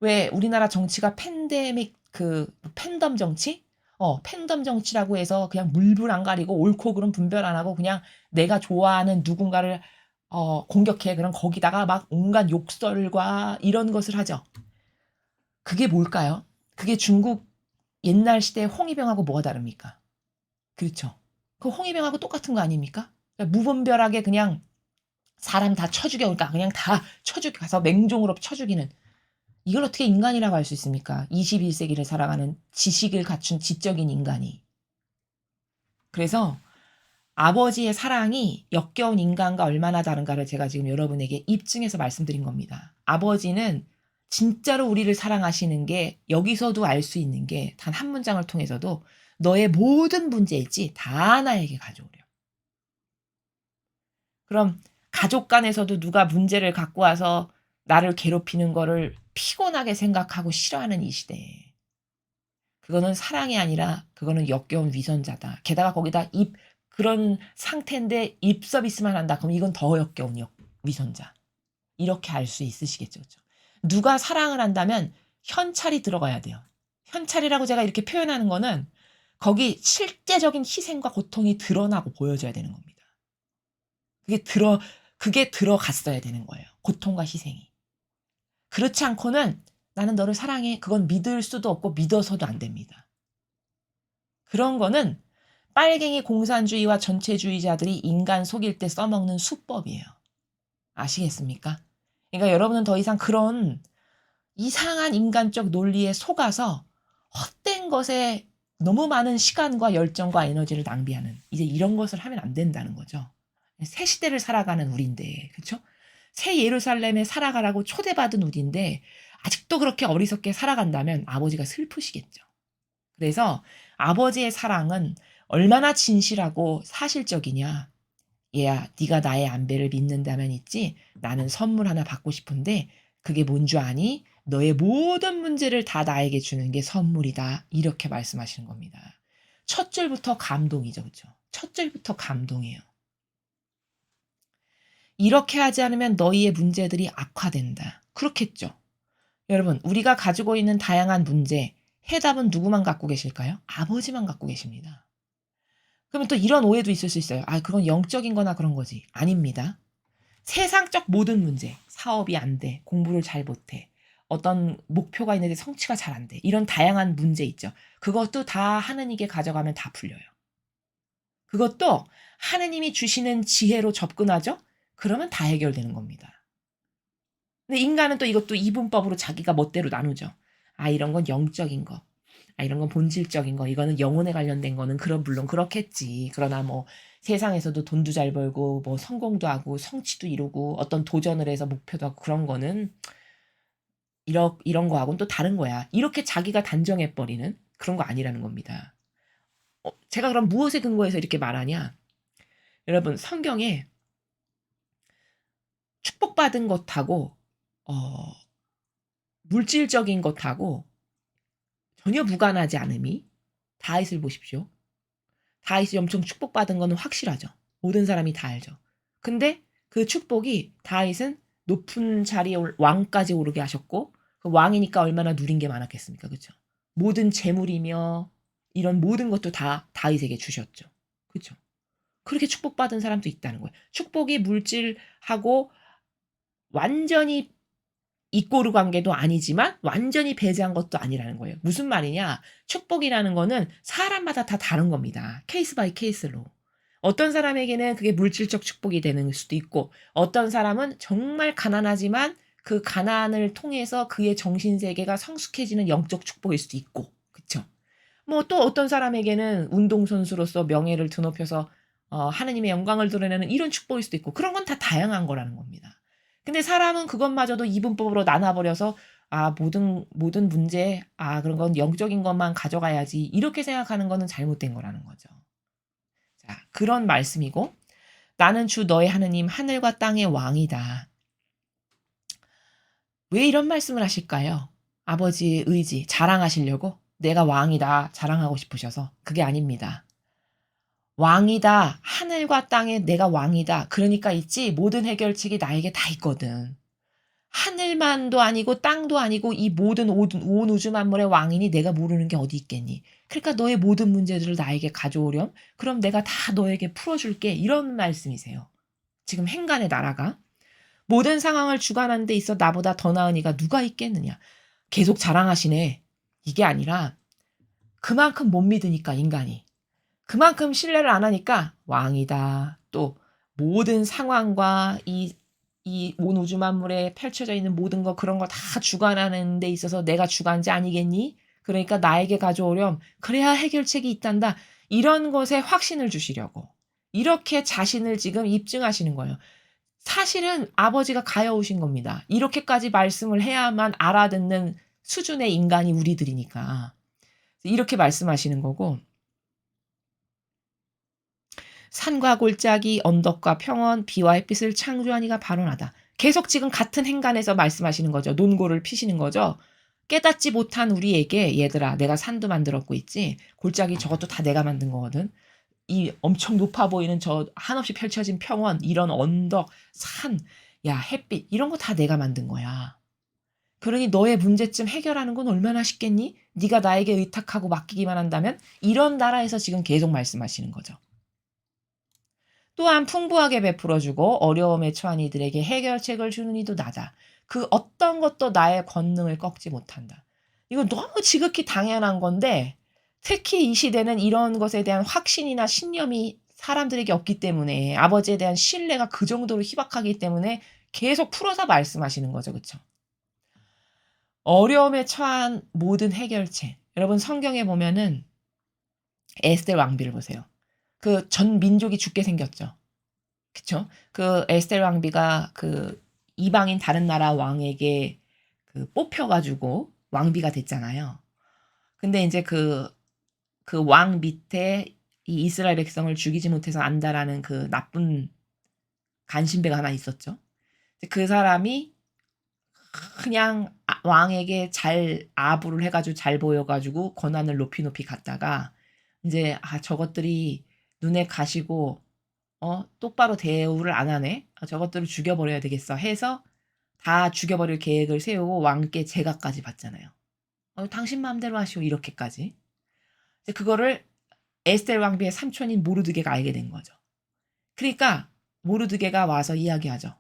Speaker 1: 왜 우리나라 정치가 팬덤 정치? 팬덤 정치라고 해서 그냥 물불 안 가리고 옳고 그름 분별 안 하고 그냥 내가 좋아하는 누군가를 공격해. 그럼 거기다가 막 온갖 욕설과 이런 것을 하죠. 그게 뭘까요? 그게 중국 옛날 시대 홍위병하고 뭐가 다릅니까? 그렇죠. 그 홍위병하고 똑같은 거 아닙니까? 그러니까 무분별하게 그냥 사람 다 쳐 죽여. 그러니까 그냥 다 쳐 죽여 가서 맹종으로 쳐 죽이는. 이걸 어떻게 인간이라고 할 수 있습니까? 21세기를 살아가는 지식을 갖춘 지적인 인간이. 그래서 아버지의 사랑이 역겨운 인간과 얼마나 다른가를 제가 지금 여러분에게 입증해서 말씀드린 겁니다. 아버지는 진짜로 우리를 사랑하시는 게 여기서도 알 수 있는 게 단 한 문장을 통해서도 너의 모든 문제일지 다 나에게 가져오려. 그럼 가족 간에서도 누가 문제를 갖고 와서 나를 괴롭히는 거를 피곤하게 생각하고 싫어하는 이 시대에 그거는 사랑이 아니라 그거는 역겨운 위선자다. 게다가 거기다 그런 상태인데 입 서비스만 한다. 그럼 이건 더 역겨운 위선자. 이렇게 알 수 있으시겠죠. 그렇죠? 누가 사랑을 한다면 현찰이 들어가야 돼요. 현찰이라고 제가 이렇게 표현하는 거는 거기 실제적인 희생과 고통이 드러나고 보여져야 되는 겁니다. 그게 들어갔어야 되는 거예요. 고통과 희생이. 그렇지 않고는 나는 너를 사랑해. 그건 믿을 수도 없고 믿어서도 안 됩니다. 그런 거는 빨갱이 공산주의와 전체주의자들이 인간 속일 때 써먹는 수법이에요. 아시겠습니까? 그러니까 여러분은 더 이상 그런 이상한 인간적 논리에 속아서 헛된 것에 너무 많은 시간과 열정과 에너지를 낭비하는 이제 이런 것을 하면 안 된다는 거죠. 새 시대를 살아가는 우리인데, 그렇죠? 새 예루살렘에 살아가라고 초대받은 우리인데 아직도 그렇게 어리석게 살아간다면 아버지가 슬프시겠죠. 그래서 아버지의 사랑은 얼마나 진실하고 사실적이냐. 얘야, 네가 나의 안배를 믿는다면 있지. 나는 선물 하나 받고 싶은데 그게 뭔 줄 아니? 너의 모든 문제를 다 나에게 주는 게 선물이다. 이렇게 말씀하시는 겁니다. 첫 줄부터 감동이죠. 그렇죠? 첫 줄부터 감동이에요. 이렇게 하지 않으면 너희의 문제들이 악화된다. 그렇겠죠. 여러분, 우리가 가지고 있는 다양한 문제, 해답은 누구만 갖고 계실까요? 아버지만 갖고 계십니다. 그러면 또 이런 오해도 있을 수 있어요. 아, 그건 영적인 거나 그런 거지. 아닙니다. 세상적 모든 문제, 사업이 안 돼, 공부를 잘 못해, 어떤 목표가 있는데 성취가 잘 안 돼. 이런 다양한 문제 있죠. 그것도 다 하느님께 가져가면 다 풀려요. 그것도 하느님이 주시는 지혜로 접근하죠? 그러면 다 해결되는 겁니다. 근데 인간은 또 이것도 이분법으로 자기가 멋대로 나누죠. 아, 이런 건 영적인 거. 아, 이런 건 본질적인 거. 이거는 영혼에 관련된 거는 그럼 물론 그렇겠지. 그러나 뭐 세상에서도 돈도 잘 벌고 뭐 성공도 하고 성취도 이루고 어떤 도전을 해서 목표도 하고 그런 거는 이런 거하고는 또 다른 거야. 이렇게 자기가 단정해 버리는 그런 거 아니라는 겁니다. 제가 그럼 무엇에 근거해서 이렇게 말하냐? 여러분, 성경에 축복받은 것하고 어 물질적인 것하고 전혀 무관하지 않음이 다윗을 보십시오. 다윗이 엄청 축복받은 거는 확실하죠. 모든 사람이 다 알죠. 근데 그 축복이 다윗은 높은 자리에 왕까지 오르게 하셨고 그 왕이니까 얼마나 누린 게 많았겠습니까? 그렇죠? 모든 재물이며 이런 모든 것도 다 다윗에게 주셨죠. 그렇죠? 그렇게 축복받은 사람도 있다는 거예요. 축복이 물질하고 완전히 이꼬르 관계도 아니지만 완전히 배제한 것도 아니라는 거예요. 무슨 말이냐? 축복이라는 거는 사람마다 다 다른 겁니다. 케이스 바이 케이스로. 어떤 사람에게는 그게 물질적 축복이 되는 수도 있고 어떤 사람은 정말 가난하지만 그 가난을 통해서 그의 정신 세계가 성숙해지는 영적 축복일 수도 있고. 그쵸? 뭐 또 어떤 사람에게는 운동선수로서 명예를 드높여서 하느님의 영광을 드러내는 이런 축복일 수도 있고 그런 건 다 다양한 거라는 겁니다. 근데 사람은 그것마저도 이분법으로 나눠버려서 아, 모든 문제, 아, 그런 건 영적인 것만 가져가야지. 이렇게 생각하는 거는 잘못된 거라는 거죠. 자, 그런 말씀이고, 나는 주 너의 하느님, 하늘과 땅의 왕이다. 왜 이런 말씀을 하실까요? 아버지의 의지, 자랑하시려고? 내가 왕이다, 자랑하고 싶으셔서. 그게 아닙니다. 왕이다, 하늘과 땅에 내가 왕이다. 그러니까 있지, 모든 해결책이 나에게 다 있거든. 하늘만도 아니고 땅도 아니고 이 모든 온 우주 만물의 왕이니 내가 모르는 게 어디 있겠니? 그러니까 너의 모든 문제들을 나에게 가져오렴. 그럼 내가 다 너에게 풀어줄게. 이런 말씀이세요. 지금 행간의 나라가 모든 상황을 주관하는 데 있어 나보다 더 나은 이가 누가 있겠느냐. 계속 자랑하시네. 이게 아니라 그만큼 못 믿으니까 인간이. 그만큼 신뢰를 안 하니까 왕이다. 또 모든 상황과 이 온 우주 만물에 펼쳐져 있는 모든 거 그런 거 다 주관하는 데 있어서 내가 주관자 아니겠니? 그러니까 나에게 가져오렴. 그래야 해결책이 있단다. 이런 것에 확신을 주시려고. 이렇게 자신을 지금 입증하시는 거예요. 사실은 아버지가 가여우신 겁니다. 이렇게까지 말씀을 해야만 알아듣는 수준의 인간이 우리들이니까. 이렇게 말씀하시는 거고. 산과 골짜기, 언덕과 평원, 비와 햇빛을 창조한 이가 바로 나다. 계속 지금 같은 행간에서 말씀하시는 거죠. 논고를 피시는 거죠. 깨닫지 못한 우리에게 얘들아 내가 산도 만들었고 있지. 골짜기 저것도 다 내가 만든 거거든. 이 엄청 높아 보이는 저 한없이 펼쳐진 평원, 이런 언덕, 산, 야 햇빛 이런 거 다 내가 만든 거야. 그러니 너의 문제점 해결하는 건 얼마나 쉽겠니? 네가 나에게 의탁하고 맡기기만 한다면 이런 나라에서 지금 계속 말씀하시는 거죠. 또한 풍부하게 베풀어주고 어려움에 처한 이들에게 해결책을 주는 이도 나다. 그 어떤 것도 나의 권능을 꺾지 못한다. 이거 너무 지극히 당연한 건데 특히 이 시대는 이런 것에 대한 확신이나 신념이 사람들에게 없기 때문에 아버지에 대한 신뢰가 그 정도로 희박하기 때문에 계속 풀어서 말씀하시는 거죠. 그렇죠? 어려움에 처한 모든 해결책. 여러분 성경에 보면은 에스겔 왕비를 보세요. 그 전 민족이 죽게 생겼죠. 그쵸? 그 에스텔 왕비가 그 이방인 다른 나라 왕에게 그 뽑혀가지고 왕비가 됐잖아요. 근데 이제 그 왕 밑에 이 이스라엘 백성을 죽이지 못해서 안다라는 그 나쁜 간신배가 하나 있었죠. 그 사람이 그냥 왕에게 잘 아부를 해가지고 잘 보여가지고 권한을 높이 갔다가 이제 저것들이 눈에 가시고 똑바로 대우를 안 하네. 저것들을 죽여버려야 되겠어 해서 다 죽여버릴 계획을 세우고 왕께 제가까지 받잖아요. 당신 마음대로 하시오 이렇게까지. 이제 그거를 에스텔 왕비의 삼촌인 모르드게가 알게 된 거죠. 그러니까 모르드게가 와서 이야기하죠.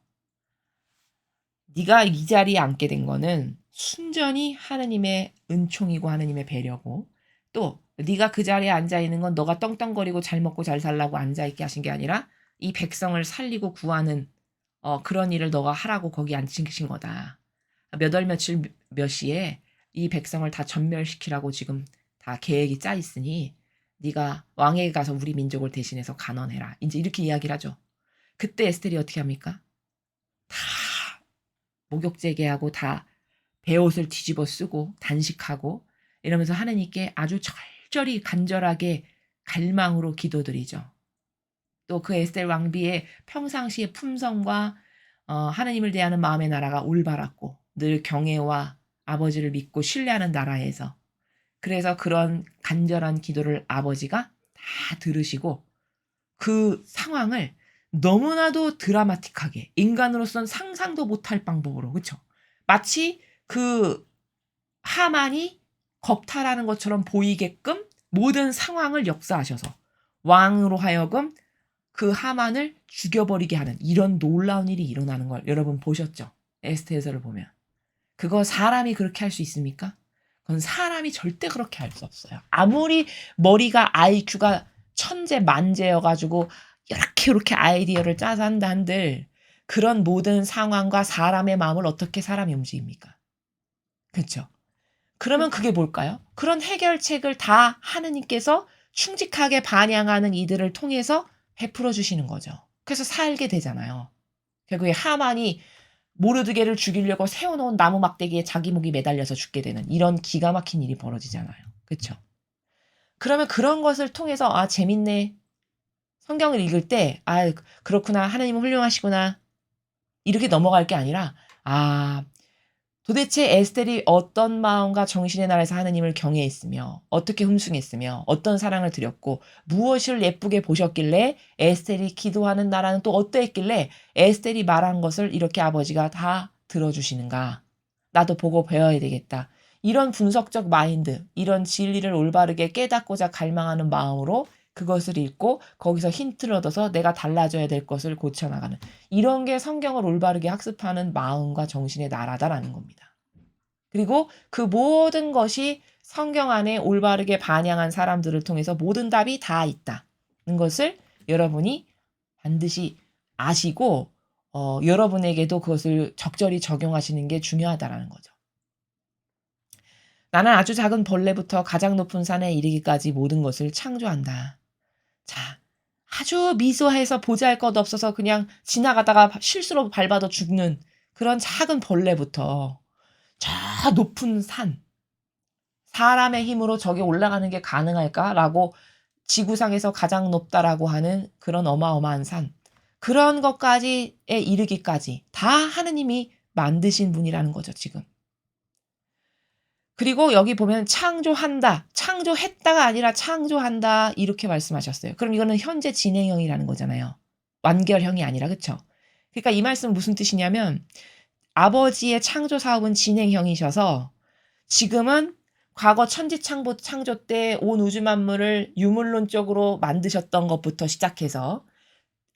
Speaker 1: 네가 이 자리에 앉게 된 거는 순전히 하느님의 은총이고 하느님의 배려고, 또 네가 그 자리에 앉아 있는 건 너가 떵떵거리고 잘 먹고 잘 살라고 앉아 있게 하신 게 아니라 이 백성을 살리고 구하는 그런 일을 너가 하라고 거기 앉히신 거다. 몇 월 며칠 몇 시에 이 백성을 다 전멸시키라고 지금 다 계획이 짜 있으니 네가 왕에게 가서 우리 민족을 대신해서 간언해라. 이제 이렇게 이야기를 하죠. 그때 에스텔이 어떻게 합니까? 다 목욕제계하고 다 베옷을 뒤집어 쓰고 단식하고 이러면서 하느님께 아주 절절히 간절하게 갈망으로 기도드리죠. 또 그 에스텔 왕비의 평상시의 품성과 하느님을 대하는 마음의 나라가 올바랐고 늘 경외와 아버지를 믿고 신뢰하는 나라에서, 그래서 그런 간절한 기도를 아버지가 다 들으시고 그 상황을 너무나도 드라마틱하게 인간으로선 상상도 못할 방법으로, 그쵸? 마치 그 하만이 겁탈하는 것처럼 보이게끔 모든 상황을 역사하셔서 왕으로 하여금 그 하만을 죽여버리게 하는 이런 놀라운 일이 일어나는 걸 여러분 보셨죠? 에스테에서를 보면. 그거 사람이 그렇게 할 수 있습니까? 그건 사람이 절대 그렇게 할 수 없어요. 아무리 머리가 IQ가 천재 만재여가지고 이렇게 아이디어를 짜서 한다 한들 그런 모든 상황과 사람의 마음을 어떻게 사람이 움직입니까? 그렇죠? 그러면 그게 뭘까요? 그런 해결책을 다 하느님께서 충직하게 반영하는 이들을 통해서 베풀어 주시는 거죠. 그래서 살게 되잖아요. 결국에 하만이 모르드게를 죽이려고 세워놓은 나무 막대기에 자기 목이 매달려서 죽게 되는 이런 기가 막힌 일이 벌어지잖아요. 그렇죠? 그러면 그런 것을 통해서 재밌네. 성경을 읽을 때 그렇구나. 하나님은 훌륭하시구나. 이렇게 넘어갈 게 아니라 도대체 에스텔이 어떤 마음과 정신의 나라에서 하느님을 경외했으며 어떻게 흠숭했으며 어떤 사랑을 드렸고 무엇을 예쁘게 보셨길래 에스텔이 기도하는 나라는 또 어떠했길래 에스텔이 말한 것을 이렇게 아버지가 다 들어주시는가. 나도 보고 배워야 되겠다. 이런 분석적 마인드, 이런 진리를 올바르게 깨닫고자 갈망하는 마음으로 그것을 읽고 거기서 힌트를 얻어서 내가 달라져야 될 것을 고쳐나가는, 이런 게 성경을 올바르게 학습하는 마음과 정신의 나라다라는 겁니다. 그리고 그 모든 것이 성경 안에 올바르게 반영한 사람들을 통해서 모든 답이 다 있다는 것을 여러분이 반드시 아시고 여러분에게도 그것을 적절히 적용하시는 게 중요하다라는 거죠. 나는 아주 작은 벌레부터 가장 높은 산에 이르기까지 모든 것을 창조한다. 자, 아주 미소해서 보잘것없어서 그냥 지나가다가 실수로 밟아도 죽는 그런 작은 벌레부터 저 높은 산, 사람의 힘으로 저기 올라가는 게 가능할까라고 지구상에서 가장 높다라고 하는 그런 어마어마한 산, 그런 것까지에 이르기까지 다 하느님이 만드신 분이라는 거죠, 지금. 그리고 여기 보면 창조한다, 창조했다가 아니라 창조한다 이렇게 말씀하셨어요. 그럼 이거는 현재 진행형이라는 거잖아요. 완결형이 아니라, 그쵸? 그러니까 이 말씀은 무슨 뜻이냐면 아버지의 창조 사업은 진행형이셔서 지금은 과거 천지창조 때 온 우주 만물을 유물론적으로 만드셨던 것부터 시작해서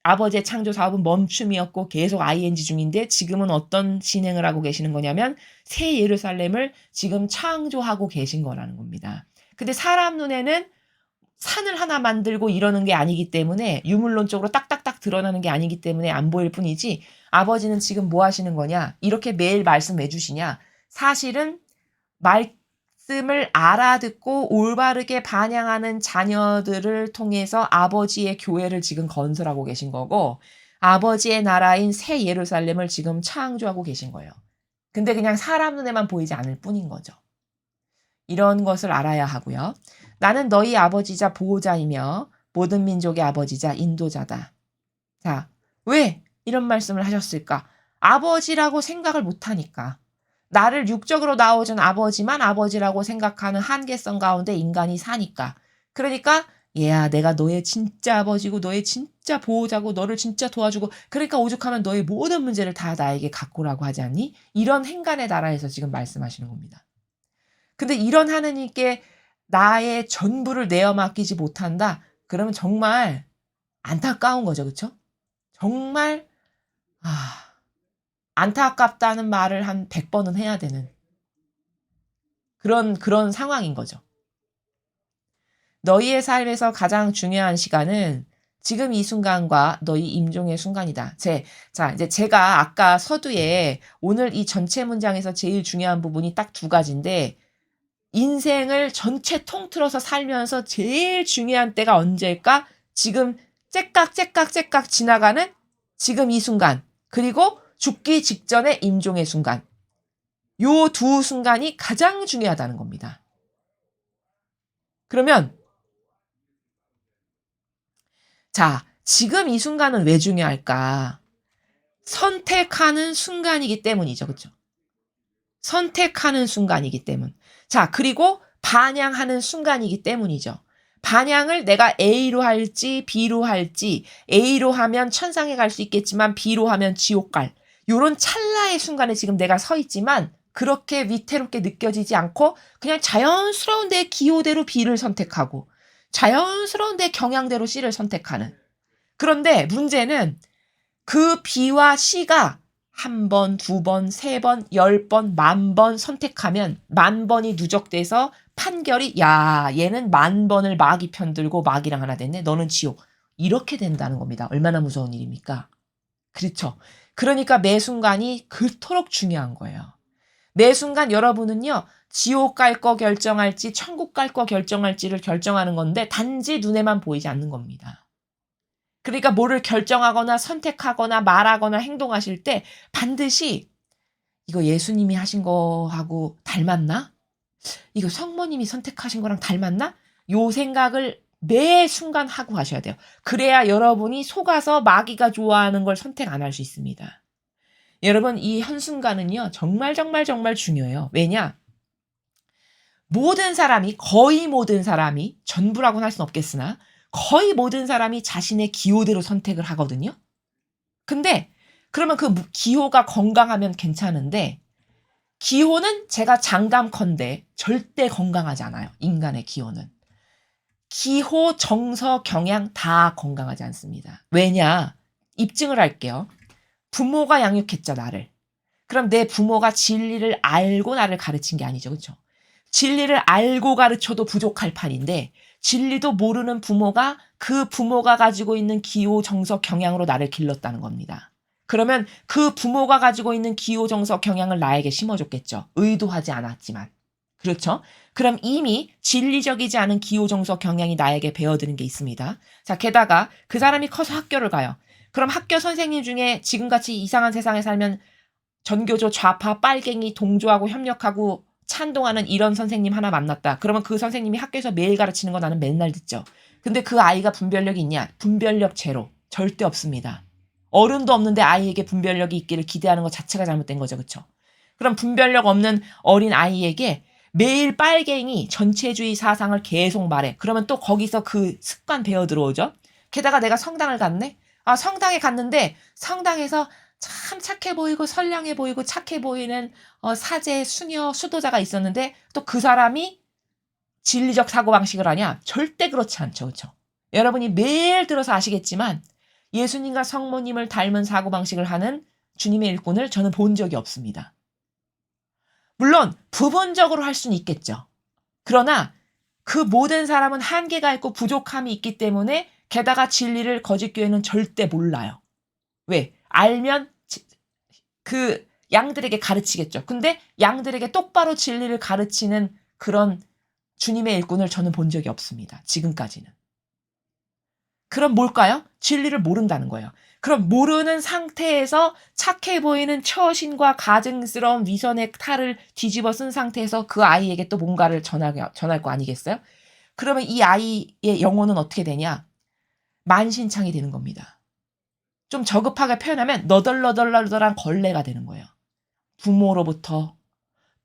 Speaker 1: 아버지의 창조 사업은 멈춤이었고 계속 ING 중인데 지금은 어떤 진행을 하고 계시는 거냐면 새 예루살렘을 지금 창조하고 계신 거라는 겁니다. 근데 사람 눈에는 산을 하나 만들고 이러는 게 아니기 때문에, 유물론적으로 딱딱딱 드러나는 게 아니기 때문에 안 보일 뿐이지, 아버지는 지금 뭐 하시는 거냐, 이렇게 매일 말씀해 주시냐, 사실은 말씀을 알아듣고 올바르게 반영하는 자녀들을 통해서 아버지의 교회를 지금 건설하고 계신 거고 아버지의 나라인 새 예루살렘을 지금 창조하고 계신 거예요. 근데 그냥 사람 눈에만 보이지 않을 뿐인 거죠. 이런 것을 알아야 하고요. 나는 너희 아버지자 보호자이며 모든 민족의 아버지자 인도자다. 자, 왜 이런 말씀을 하셨을까? 아버지라고 생각을 못하니까. 나를 육적으로 낳아준 아버지만 아버지라고 생각하는 한계성 가운데 인간이 사니까. 그러니까 얘야 내가 너의 진짜 아버지고 너의 진짜 보호자고 너를 진짜 도와주고 그러니까 오죽하면 너의 모든 문제를 다 나에게 갖고라고 하지 않니? 이런 행간의 나라에서 지금 말씀하시는 겁니다. 근데 이런 하느님께 나의 전부를 내어 맡기지 못한다? 그러면 정말 안타까운 거죠. 그쵸? 정말 안타깝다는 말을 한 100번은 해야 되는 그런 상황인 거죠. 너희의 삶에서 가장 중요한 시간은 지금 이 순간과 너희 임종의 순간이다. 자, 이제 제가 아까 서두에 오늘 이 전체 문장에서 제일 중요한 부분이 딱 두 가지인데 인생을 전체 통틀어서 살면서 제일 중요한 때가 언제일까? 지금 째깍 지나가는 지금 이 순간. 그리고 죽기 직전의 임종의 순간. 요 두 순간이 가장 중요하다는 겁니다. 그러면 자, 지금 이 순간은 왜 중요할까? 선택하는 순간이기 때문이죠. 그렇죠? 선택하는 순간이기 때문. 자, 그리고 반향하는 순간이기 때문이죠. 반향을 내가 A로 할지 B로 할지 A로 하면 천상에 갈 수 있겠지만 B로 하면 지옥 갈. 요런 찰나의 순간에 지금 내가 서 있지만 그렇게 위태롭게 느껴지지 않고 그냥 자연스러운 내 기호대로 B를 선택하고 자연스러운 내 경향대로 C를 선택하는. 그런데 문제는 그 B와 C가 한 번, 두 번, 세 번, 10번, 10,000번 선택하면 10,000번이 누적돼서 판결이 야 얘는 10,000번을 마귀 편들고 마귀랑 하나 됐네. 너는 지옥. 이렇게 된다는 겁니다. 얼마나 무서운 일입니까? 그렇죠. 그러니까 매 순간이 그토록 중요한 거예요. 매 순간 여러분은요. 지옥 갈 거 결정할지 천국 갈 거 결정할지를 결정하는 건데 단지 눈에만 보이지 않는 겁니다. 그러니까 뭐를 결정하거나 선택하거나 말하거나 행동하실 때 반드시 이거 예수님이 하신 거하고 닮았나? 이거 성모님이 선택하신 거랑 닮았나? 요 생각을 매 순간 하고 하셔야 돼요. 그래야 여러분이 속아서 마귀가 좋아하는 걸 선택 안 할 수 있습니다. 여러분 이 한순간은요. 정말 중요해요. 왜냐? 거의 모든 사람이 전부라고는 할 수는 없겠으나 거의 모든 사람이 자신의 기호대로 선택을 하거든요. 근데 그러면 그 기호가 건강하면 괜찮은데 기호는 제가 장담컨대 절대 건강하지 않아요. 인간의 기호는. 기호, 정서, 경향 다 건강하지 않습니다. 왜냐? 입증을 할게요. 부모가 양육했죠, 나를. 그럼 내 부모가 진리를 알고 나를 가르친 게 아니죠. 그렇죠? 진리를 알고 가르쳐도 부족할 판인데 진리도 모르는 부모가 그 부모가 가지고 있는 기호, 정서, 경향으로 나를 길렀다는 겁니다. 그러면 그 부모가 가지고 있는 기호, 정서, 경향을 나에게 심어줬겠죠. 의도하지 않았지만. 그렇죠? 그럼 이미 진리적이지 않은 기호, 정서, 경향이 나에게 배어드는 게 있습니다. 자, 게다가 그 사람이 커서 학교를 가요. 그럼 학교 선생님 중에 지금같이 이상한 세상에 살면 전교조 좌파 빨갱이 동조하고 협력하고 찬동하는 이런 선생님 하나 만났다. 그러면 그 선생님이 학교에서 매일 가르치는 거 나는 맨날 듣죠. 근데 그 아이가 분별력이 있냐? 분별력 제로. 절대 없습니다. 어른도 없는데 아이에게 분별력이 있기를 기대하는 것 자체가 잘못된 거죠. 그렇죠? 그럼 분별력 없는 어린 아이에게 매일 빨갱이 전체주의 사상을 계속 말해. 그러면 또 거기서 그 습관 배어 들어오죠. 게다가 내가 성당을 갔네? 성당에 갔는데 성당에서 참 착해 보이고 선량해 보이고 착해 보이는 사제, 수녀, 수도자가 있었는데 또 그 사람이 진리적 사고방식을 하냐? 절대 그렇지 않죠. 그렇죠? 여러분이 매일 들어서 아시겠지만 예수님과 성모님을 닮은 사고방식을 하는 주님의 일꾼을 저는 본 적이 없습니다. 물론 부분적으로 할 수는 있겠죠. 그러나 그 모든 사람은 한계가 있고 부족함이 있기 때문에 게다가 진리를 거짓교회는 절대 몰라요. 왜? 알면 그 양들에게 가르치겠죠. 근데 양들에게 똑바로 진리를 가르치는 그런 주님의 일꾼을 저는 본 적이 없습니다. 지금까지는. 그럼 뭘까요? 진리를 모른다는 거예요. 그럼 모르는 상태에서 착해 보이는 처신과 가증스러운 위선의 탈을 뒤집어 쓴 상태에서 그 아이에게 또 뭔가를 전할 거 아니겠어요? 그러면 이 아이의 영혼은 어떻게 되냐? 만신창이 되는 겁니다. 좀 저급하게 표현하면 너덜너덜너덜한 걸레가 되는 거예요. 부모로부터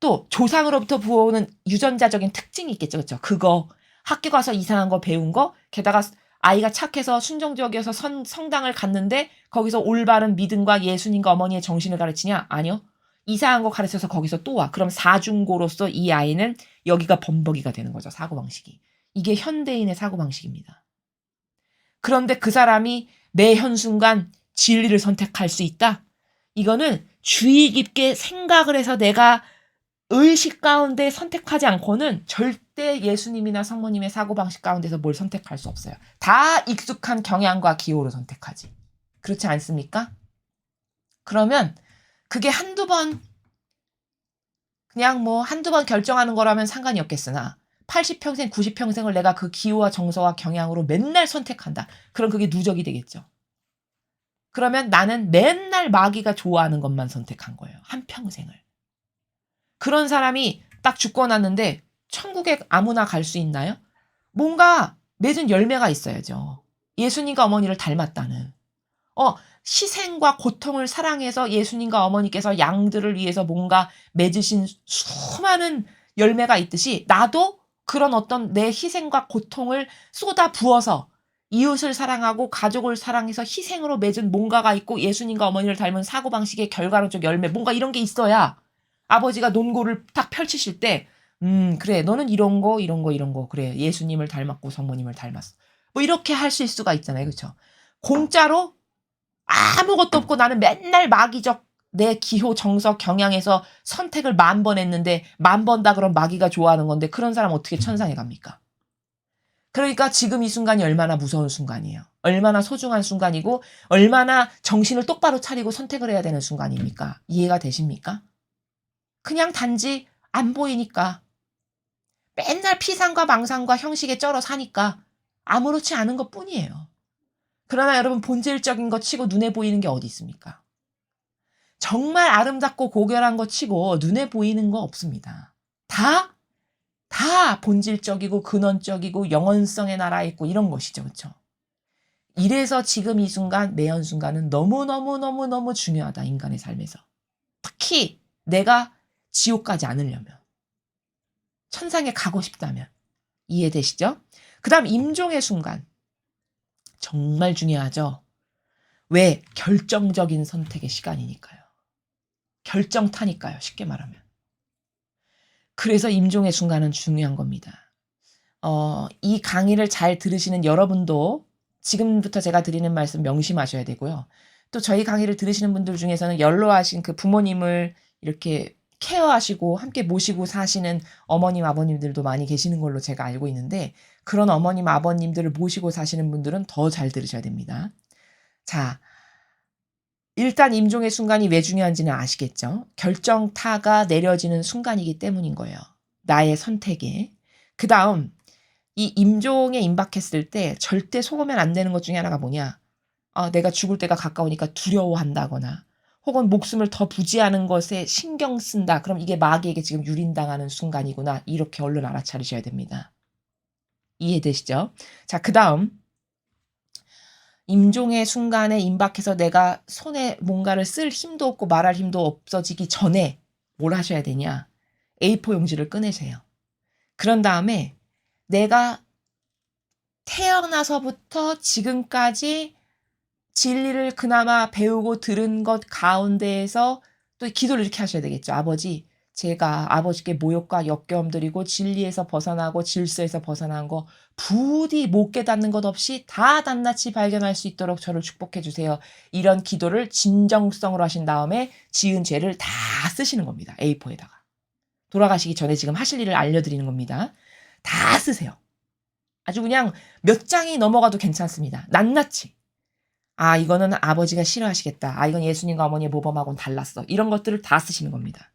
Speaker 1: 또 조상으로부터 부어오는 유전자적인 특징이 있겠죠. 그렇죠? 그거 학교 가서 이상한 거 배운 거 게다가 아이가 착해서 순종적이어서 성당을 갔는데 거기서 올바른 믿음과 예수님과 어머니의 정신을 가르치냐? 아니요. 이상한 거 가르쳐서 거기서 또 와. 그럼 사중고로서 이 아이는 여기가 범벅이가 되는 거죠. 사고방식이. 이게 현대인의 사고방식입니다. 그런데 그 사람이 매 현순간 진리를 선택할 수 있다? 이거는 주의 깊게 생각을 해서 내가 의식 가운데 선택하지 않고는 절대 예수님이나 성모님의 사고방식 가운데서 뭘 선택할 수 없어요. 다 익숙한 경향과 기호로 선택하지. 그렇지 않습니까? 그러면 그게 한두 번 그냥 뭐 한두 번 결정하는 거라면 상관이 없겠으나 80평생, 90평생을 내가 그 기호와 정서와 경향으로 맨날 선택한다. 그럼 그게 누적이 되겠죠. 그러면 나는 맨날 마귀가 좋아하는 것만 선택한 거예요. 한평생을. 그런 사람이 딱 죽고 났는데 천국에 아무나 갈 수 있나요? 뭔가 맺은 열매가 있어야죠. 예수님과 어머니를 닮았다는. 희생과 고통을 사랑해서 예수님과 어머니께서 양들을 위해서 뭔가 맺으신 수많은 열매가 있듯이 나도 그런 어떤 내 희생과 고통을 쏟아 부어서 이웃을 사랑하고 가족을 사랑해서 희생으로 맺은 뭔가가 있고 예수님과 어머니를 닮은 사고방식의 결과론적 열매 뭔가 이런 게 있어야 아버지가 논고를 딱 펼치실 때 그래 너는 이런 거 그래 예수님을 닮았고 성모님을 닮았어. 뭐 이렇게 하실 수가 있잖아요. 그렇죠? 공짜로 아무것도 없고 나는 맨날 마귀적 내 기호 정석 경향에서 선택을 10,000번 했는데 10,000번 다 그럼 마귀가 좋아하는 건데 그런 사람 어떻게 천상에 갑니까? 그러니까 지금 이 순간이 얼마나 무서운 순간이에요. 얼마나 소중한 순간이고 얼마나 정신을 똑바로 차리고 선택을 해야 되는 순간입니까? 이해가 되십니까? 그냥 단지 안 보이니까 맨날 피상과 망상과 형식에 쩔어 사니까 아무렇지 않은 것 뿐이에요. 그러나 여러분 본질적인 것 치고 눈에 보이는 게 어디 있습니까? 정말 아름답고 고결한 것 치고 눈에 보이는 거 없습니다. 다 본질적이고 근원적이고 영원성의 나라에 있고 이런 것이죠. 그렇죠? 이래서 지금 이 순간 매연 순간은 너무너무너무너무 중요하다. 인간의 삶에서. 특히 내가 지옥 가지 않으려면 천상에 가고 싶다면 이해되시죠? 그 다음 임종의 순간 정말 중요하죠. 왜? 결정적인 선택의 시간이니까요. 결정타니까요. 쉽게 말하면. 그래서 임종의 순간은 중요한 겁니다. 이 강의를 잘 들으시는 여러분도 지금부터 제가 드리는 말씀 명심하셔야 되고요. 또 저희 강의를 들으시는 분들 중에서는 연로하신 그 부모님을 이렇게 케어하시고 함께 모시고 사시는 어머님, 아버님들도 많이 계시는 걸로 제가 알고 있는데 그런 어머님, 아버님들을 모시고 사시는 분들은 더 잘 들으셔야 됩니다. 자, 일단 임종의 순간이 왜 중요한지는 아시겠죠? 결정타가 내려지는 순간이기 때문인 거예요. 나의 선택에. 그 다음 이 임종에 임박했을 때 절대 속으면 안 되는 것 중에 하나가 뭐냐? 내가 죽을 때가 가까우니까 두려워한다거나 혹은 목숨을 더 부지하는 것에 신경 쓴다. 그럼 이게 마귀에게 지금 유린당하는 순간이구나. 이렇게 얼른 알아차리셔야 됩니다. 이해되시죠? 자, 그 다음 임종의 순간에 임박해서 내가 손에 뭔가를 쓸 힘도 없고 말할 힘도 없어지기 전에 뭘 하셔야 되냐? A4 용지를 꺼내세요. 그런 다음에 내가 태어나서부터 지금까지 진리를 그나마 배우고 들은 것 가운데에서 또 기도를 이렇게 하셔야 되겠죠. 아버지, 제가 아버지께 모욕과 역겨움 드리고 진리에서 벗어나고 질서에서 벗어난 거 부디 못 깨닫는 것 없이 다 낱낱이 발견할 수 있도록 저를 축복해 주세요. 이런 기도를 진정성으로 하신 다음에 지은 죄를 다 쓰시는 겁니다. A4에다가. 돌아가시기 전에 지금 하실 일을 알려드리는 겁니다. 다 쓰세요. 아주 그냥 몇 장이 넘어가도 괜찮습니다. 낱낱이. 이거는 아버지가 싫어하시겠다. 이건 예수님과 어머니의 모범하고는 달랐어. 이런 것들을 다 쓰시는 겁니다.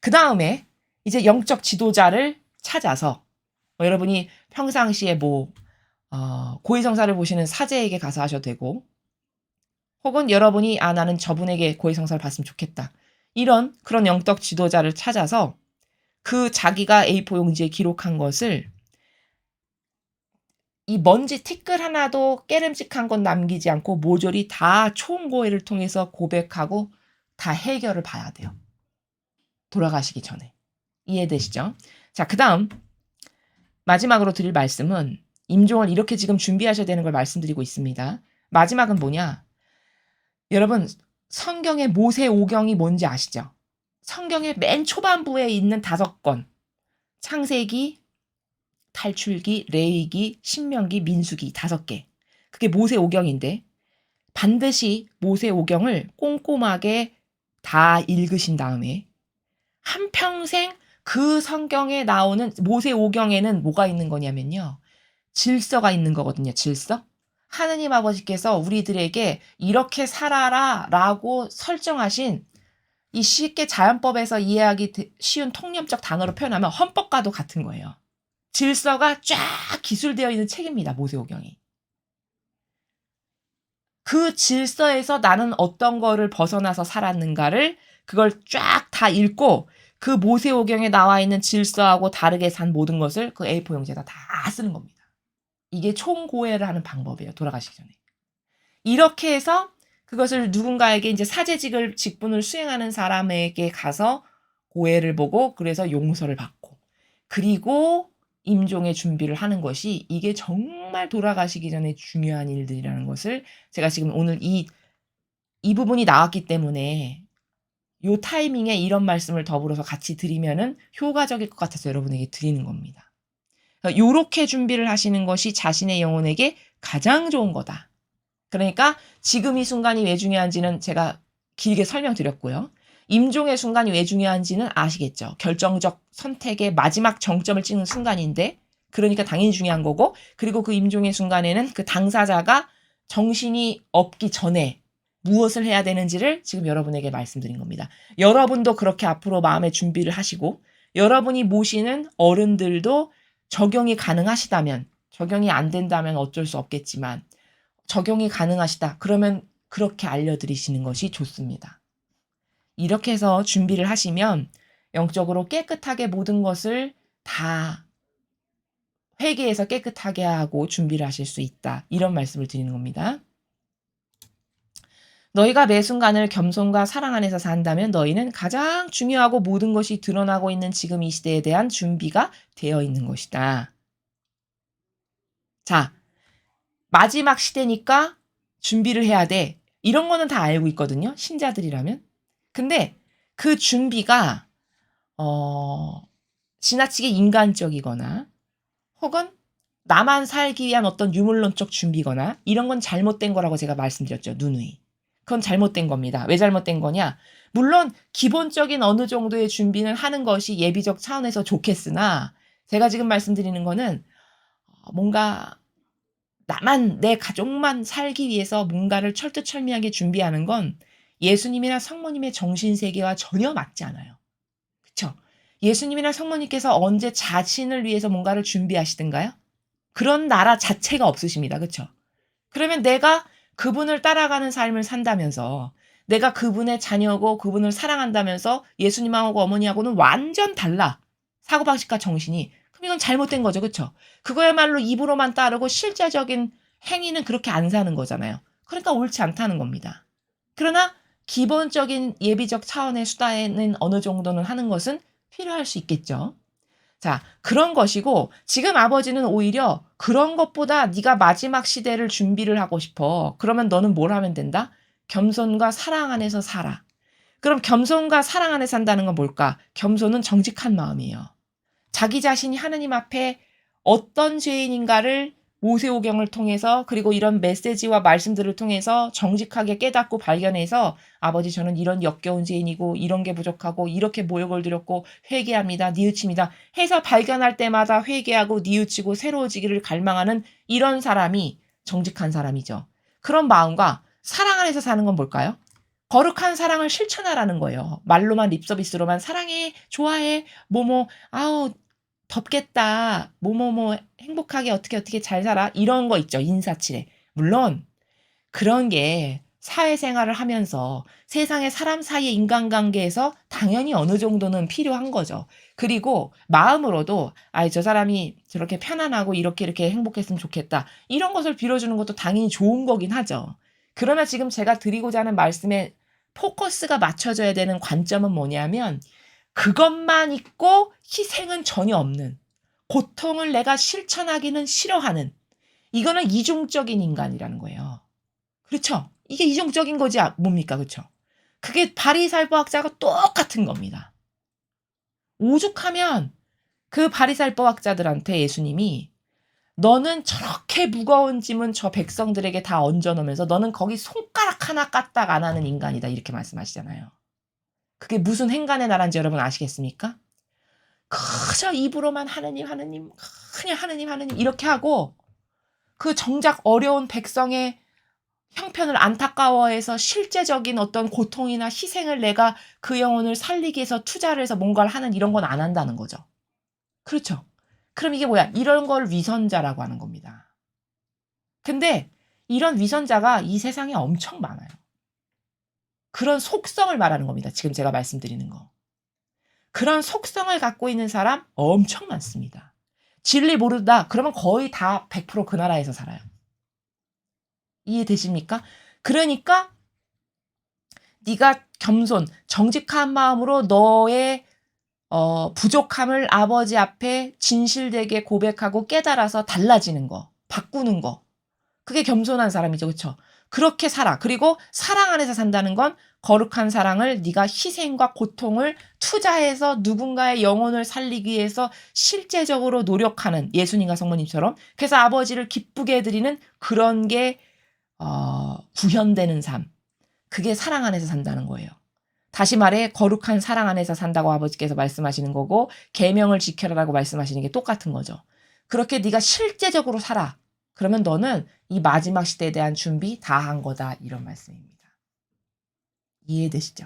Speaker 1: 그 다음에 이제 영적 지도자를 찾아서 여러분이 평상시에 고해성사를 보시는 사제에게 가서 하셔도 되고 혹은 여러분이 나는 저분에게 고해성사를 받으면 좋겠다. 그런 영적 지도자를 찾아서 그 자기가 A4 용지에 기록한 것을 이 먼지 티끌 하나도 깨름직한 건 남기지 않고 모조리 다 총고회를 통해서 고백하고 다 해결을 봐야 돼요. 돌아가시기 전에. 이해되시죠? 자, 그다음 마지막으로 드릴 말씀은 임종을 이렇게 지금 준비하셔야 되는 걸 말씀드리고 있습니다. 마지막은 뭐냐? 여러분, 성경의 모세오경이 뭔지 아시죠? 성경의 맨 초반부에 있는 5권. 창세기, 탈출기, 레위기, 신명기, 민수기 5개. 그게 모세오경인데 반드시 모세오경을 꼼꼼하게 다 읽으신 다음에 한평생 그 성경에 나오는 모세오경에는 뭐가 있는 거냐면요. 질서가 있는 거거든요. 질서. 하느님 아버지께서 우리들에게 이렇게 살아라 라고 설정하신 이 쉽게 자연법에서 이해하기 쉬운 통념적 단어로 표현하면 헌법과도 같은 거예요. 질서가 쫙 기술되어 있는 책입니다. 모세오경이. 그 질서에서 나는 어떤 거를 벗어나서 살았는가를 그걸 쫙 다 읽고 그 모세오경에 나와 있는 질서하고 다르게 산 모든 것을 그 A4 용지에다 다 쓰는 겁니다. 이게 총고해를 하는 방법이에요. 돌아가시기 전에. 이렇게 해서 그것을 누군가에게 이제 사제직을 직분을 수행하는 사람에게 가서 고해를 보고 그래서 용서를 받고 그리고 임종의 준비를 하는 것이 이게 정말 돌아가시기 전에 중요한 일들이라는 것을 제가 지금 오늘 이 부분이 나왔기 때문에 요 타이밍에 이런 말씀을 더불어서 같이 드리면은 효과적일 것 같아서 여러분에게 드리는 겁니다. 요렇게 준비를 하시는 것이 자신의 영혼에게 가장 좋은 거다. 그러니까 지금 이 순간이 왜 중요한지는 제가 길게 설명드렸고요. 임종의 순간이 왜 중요한지는 아시겠죠. 결정적 선택의 마지막 정점을 찍는 순간인데 그러니까 당연히 중요한 거고 그리고 그 임종의 순간에는 그 당사자가 정신이 없기 전에 무엇을 해야 되는지를 지금 여러분에게 말씀드린 겁니다. 여러분도 그렇게 앞으로 마음의 준비를 하시고 여러분이 모시는 어른들도 적용이 가능하시다면 적용이 안 된다면 어쩔 수 없겠지만 적용이 가능하시다. 그러면 그렇게 알려드리시는 것이 좋습니다. 이렇게 해서 준비를 하시면 영적으로 깨끗하게 모든 것을 다 회개해서 깨끗하게 하고 준비를 하실 수 있다. 이런 말씀을 드리는 겁니다. 너희가 매 순간을 겸손과 사랑 안에서 산다면 너희는 가장 중요하고 모든 것이 드러나고 있는 지금 이 시대에 대한 준비가 되어 있는 것이다. 자, 마지막 시대니까 준비를 해야 돼. 이런 거는 다 알고 있거든요. 신자들이라면. 근데 그 준비가 지나치게 인간적이거나 혹은 나만 살기 위한 어떤 유물론적 준비거나 이런 건 잘못된 거라고 제가 말씀드렸죠. 누누이. 그건 잘못된 겁니다. 왜 잘못된 거냐? 물론 기본적인 어느 정도의 준비는 하는 것이 예비적 차원에서 좋겠으나 제가 지금 말씀드리는 거는 뭔가 나만 내 가족만 살기 위해서 뭔가를 철두철미하게 준비하는 건 예수님이나 성모님의 정신세계와 전혀 맞지 않아요. 그렇죠? 예수님이나 성모님께서 언제 자신을 위해서 뭔가를 준비하시던가요? 그런 나라 자체가 없으십니다. 그렇죠? 그러면 내가 그분을 따라가는 삶을 산다면서 내가 그분의 자녀고 그분을 사랑한다면서 예수님하고 어머니하고는 완전 달라. 사고방식과 정신이. 그럼 이건 잘못된 거죠. 그렇죠? 그거야말로 입으로만 따르고 실제적인 행위는 그렇게 안 사는 거잖아요. 그러니까 옳지 않다는 겁니다. 그러나 기본적인 예비적 차원의 수다에는 어느 정도는 하는 것은 필요할 수 있겠죠. 자, 그런 것이고 지금 아버지는 오히려 그런 것보다 네가 마지막 시대를 준비를 하고 싶어. 그러면 너는 뭘 하면 된다? 겸손과 사랑 안에서 살아. 그럼 겸손과 사랑 안에 산다는 건 뭘까? 겸손은 정직한 마음이에요. 자기 자신이 하느님 앞에 어떤 죄인인가를 모세오경을 통해서 그리고 이런 메시지와 말씀들을 통해서 정직하게 깨닫고 발견해서 아버지 저는 이런 역겨운 죄인이고 이런 게 부족하고 이렇게 모욕을 드렸고 회개합니다. 뉘우칩니다. 해서 발견할 때마다 회개하고 뉘우치고 새로워지기를 갈망하는 이런 사람이 정직한 사람이죠. 그런 마음과 사랑 안에서 사는 건 뭘까요? 거룩한 사랑을 실천하라는 거예요. 말로만 립서비스로만 사랑해, 좋아해, 아우 덥겠다. 행복하게 어떻게 잘 살아. 이런 거 있죠. 인사치레. 물론 그런 게 사회생활을 하면서 세상의 사람 사이의 인간관계에서 당연히 어느 정도는 필요한 거죠. 그리고 마음으로도 저 사람이 저렇게 편안하고 이렇게 행복했으면 좋겠다. 이런 것을 빌어주는 것도 당연히 좋은 거긴 하죠. 그러나 지금 제가 드리고자 하는 말씀에 포커스가 맞춰져야 되는 관점은 뭐냐면 그것만 있고 희생은 전혀 없는, 고통을 내가 실천하기는 싫어하는, 이거는 이중적인 인간이라는 거예요. 그렇죠? 이게 이중적인 거지 뭡니까? 그렇죠? 그게 바리살포학자가 똑같은 겁니다. 오죽하면 그 바리살포학자들한테 예수님이 너는 저렇게 무거운 짐은 저 백성들에게 다 얹어놓으면서 너는 거기 손가락 하나 까딱 안 하는 인간이다 이렇게 말씀하시잖아요. 그게 무슨 행간의 나라인지 여러분 아시겠습니까? 그저 입으로만 하느님 하느님 그냥 하느님 하느님 이렇게 하고 그 정작 어려운 백성의 형편을 안타까워해서 실제적인 어떤 고통이나 희생을 내가 그 영혼을 살리기 위해서 투자를 해서 뭔가를 하는 이런 건 안 한다는 거죠. 그렇죠. 그럼 이게 뭐야? 이런 걸 위선자라고 하는 겁니다. 근데 이런 위선자가 이 세상에 엄청 많아요. 그런 속성을 말하는 겁니다. 지금 제가 말씀드리는 거. 그런 속성을 갖고 있는 사람 엄청 많습니다. 진리 모르다 그러면 거의 다 100% 그 나라에서 살아요. 이해되십니까? 그러니까 네가 겸손, 정직한 마음으로 너의 부족함을 아버지 앞에 진실되게 고백하고 깨달아서 달라지는 거, 바꾸는 거. 그게 겸손한 사람이죠. 그렇죠? 그렇게 살아. 그리고 사랑 안에서 산다는 건 거룩한 사랑을 네가 희생과 고통을 투자해서 누군가의 영혼을 살리기 위해서 실제적으로 노력하는 예수님과 성모님처럼 그래서 아버지를 기쁘게 해드리는 그런 게 구현되는 삶. 그게 사랑 안에서 산다는 거예요. 다시 말해 거룩한 사랑 안에서 산다고 아버지께서 말씀하시는 거고 계명을 지켜라라고 말씀하시는 게 똑같은 거죠. 그렇게 네가 실제적으로 살아. 그러면 너는 이 마지막 시대에 대한 준비 다 한 거다. 이런 말씀입니다. 이해되시죠?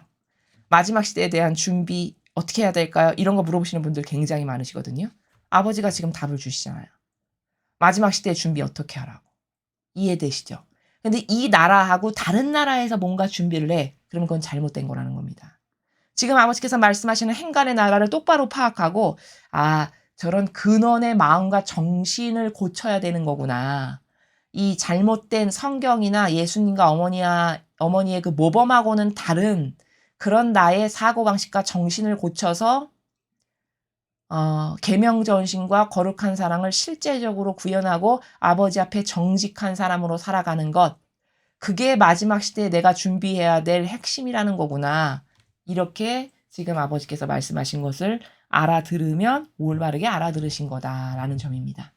Speaker 1: 마지막 시대에 대한 준비 어떻게 해야 될까요? 이런 거 물어보시는 분들 굉장히 많으시거든요. 아버지가 지금 답을 주시잖아요. 마지막 시대의 준비 어떻게 하라고. 이해되시죠? 근데 이 나라하고 다른 나라에서 뭔가 준비를 해. 그러면 그건 잘못된 거라는 겁니다. 지금 아버지께서 말씀하시는 행간의 나라를 똑바로 파악하고 저런 근원의 마음과 정신을 고쳐야 되는 거구나. 이 잘못된 성경이나 예수님과 어머니의 그 모범하고는 다른 그런 나의 사고방식과 정신을 고쳐서 계명전신과 거룩한 사랑을 실제적으로 구현하고 아버지 앞에 정직한 사람으로 살아가는 것. 그게 마지막 시대에 내가 준비해야 될 핵심이라는 거구나. 이렇게 지금 아버지께서 말씀하신 것을 알아들으면 올바르게 알아들으신 거다라는 점입니다.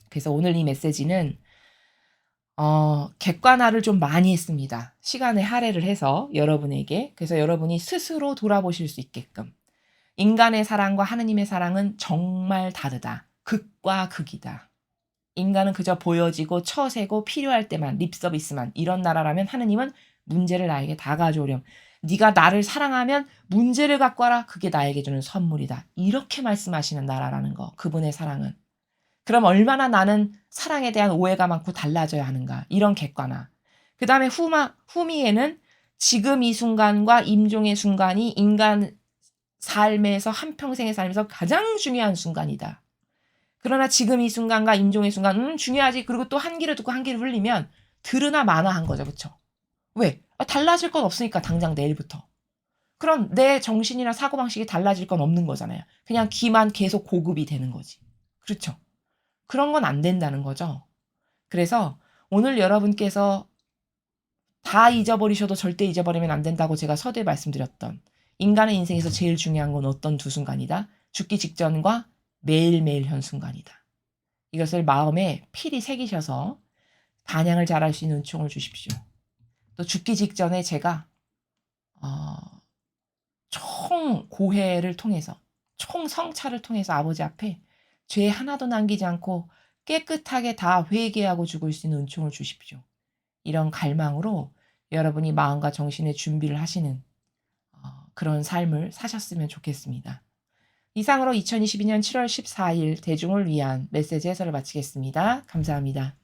Speaker 1: 그래서 오늘 이 메시지는 객관화를 좀 많이 했습니다. 시간을 할애를 해서 여러분에게. 그래서 여러분이 스스로 돌아보실 수 있게끔. 인간의 사랑과 하느님의 사랑은 정말 다르다. 극과 극이다. 인간은 그저 보여지고 처세고 필요할 때만 립서비스만 이런 나라라면 하느님은 문제를 나에게 다 가져오렴. 네가 나를 사랑하면 문제를 갖고 와라. 그게 나에게 주는 선물이다. 이렇게 말씀하시는 나라라는 거. 그분의 사랑은. 그럼 얼마나 나는 사랑에 대한 오해가 많고 달라져야 하는가. 이런 객관화. 그 다음에 후미에는 지금 이 순간과 임종의 순간이 인간 삶에서 한평생의 삶에서 가장 중요한 순간이다. 그러나 지금 이 순간과 임종의 순간 중요하지. 그리고 또 한 귀를 듣고 한 귀를 흘리면 들으나 마나 한 거죠. 그렇죠? 왜? 달라질 건 없으니까 당장 내일부터. 그럼 내 정신이나 사고방식이 달라질 건 없는 거잖아요. 그냥 귀만 계속 고급이 되는 거지. 그렇죠? 그런 건 안 된다는 거죠. 그래서 오늘 여러분께서 다 잊어버리셔도 절대 잊어버리면 안 된다고 제가 서두에 말씀드렸던 인간의 인생에서 제일 중요한 건 어떤 두 순간이다. 죽기 직전과 매일매일 현 순간이다. 이것을 마음에 필히 새기셔서 반향을 잘할 수 있는 은총을 주십시오. 또 죽기 직전에 제가 총 고해를 통해서 총 성찰을 통해서 아버지 앞에 죄 하나도 남기지 않고 깨끗하게 다 회개하고 죽을 수 있는 은총을 주십시오. 이런 갈망으로 여러분이 마음과 정신의 준비를 하시는 그런 삶을 사셨으면 좋겠습니다. 이상으로 2022년 7월 14일 대중을 위한 메시지 해설을 마치겠습니다. 감사합니다.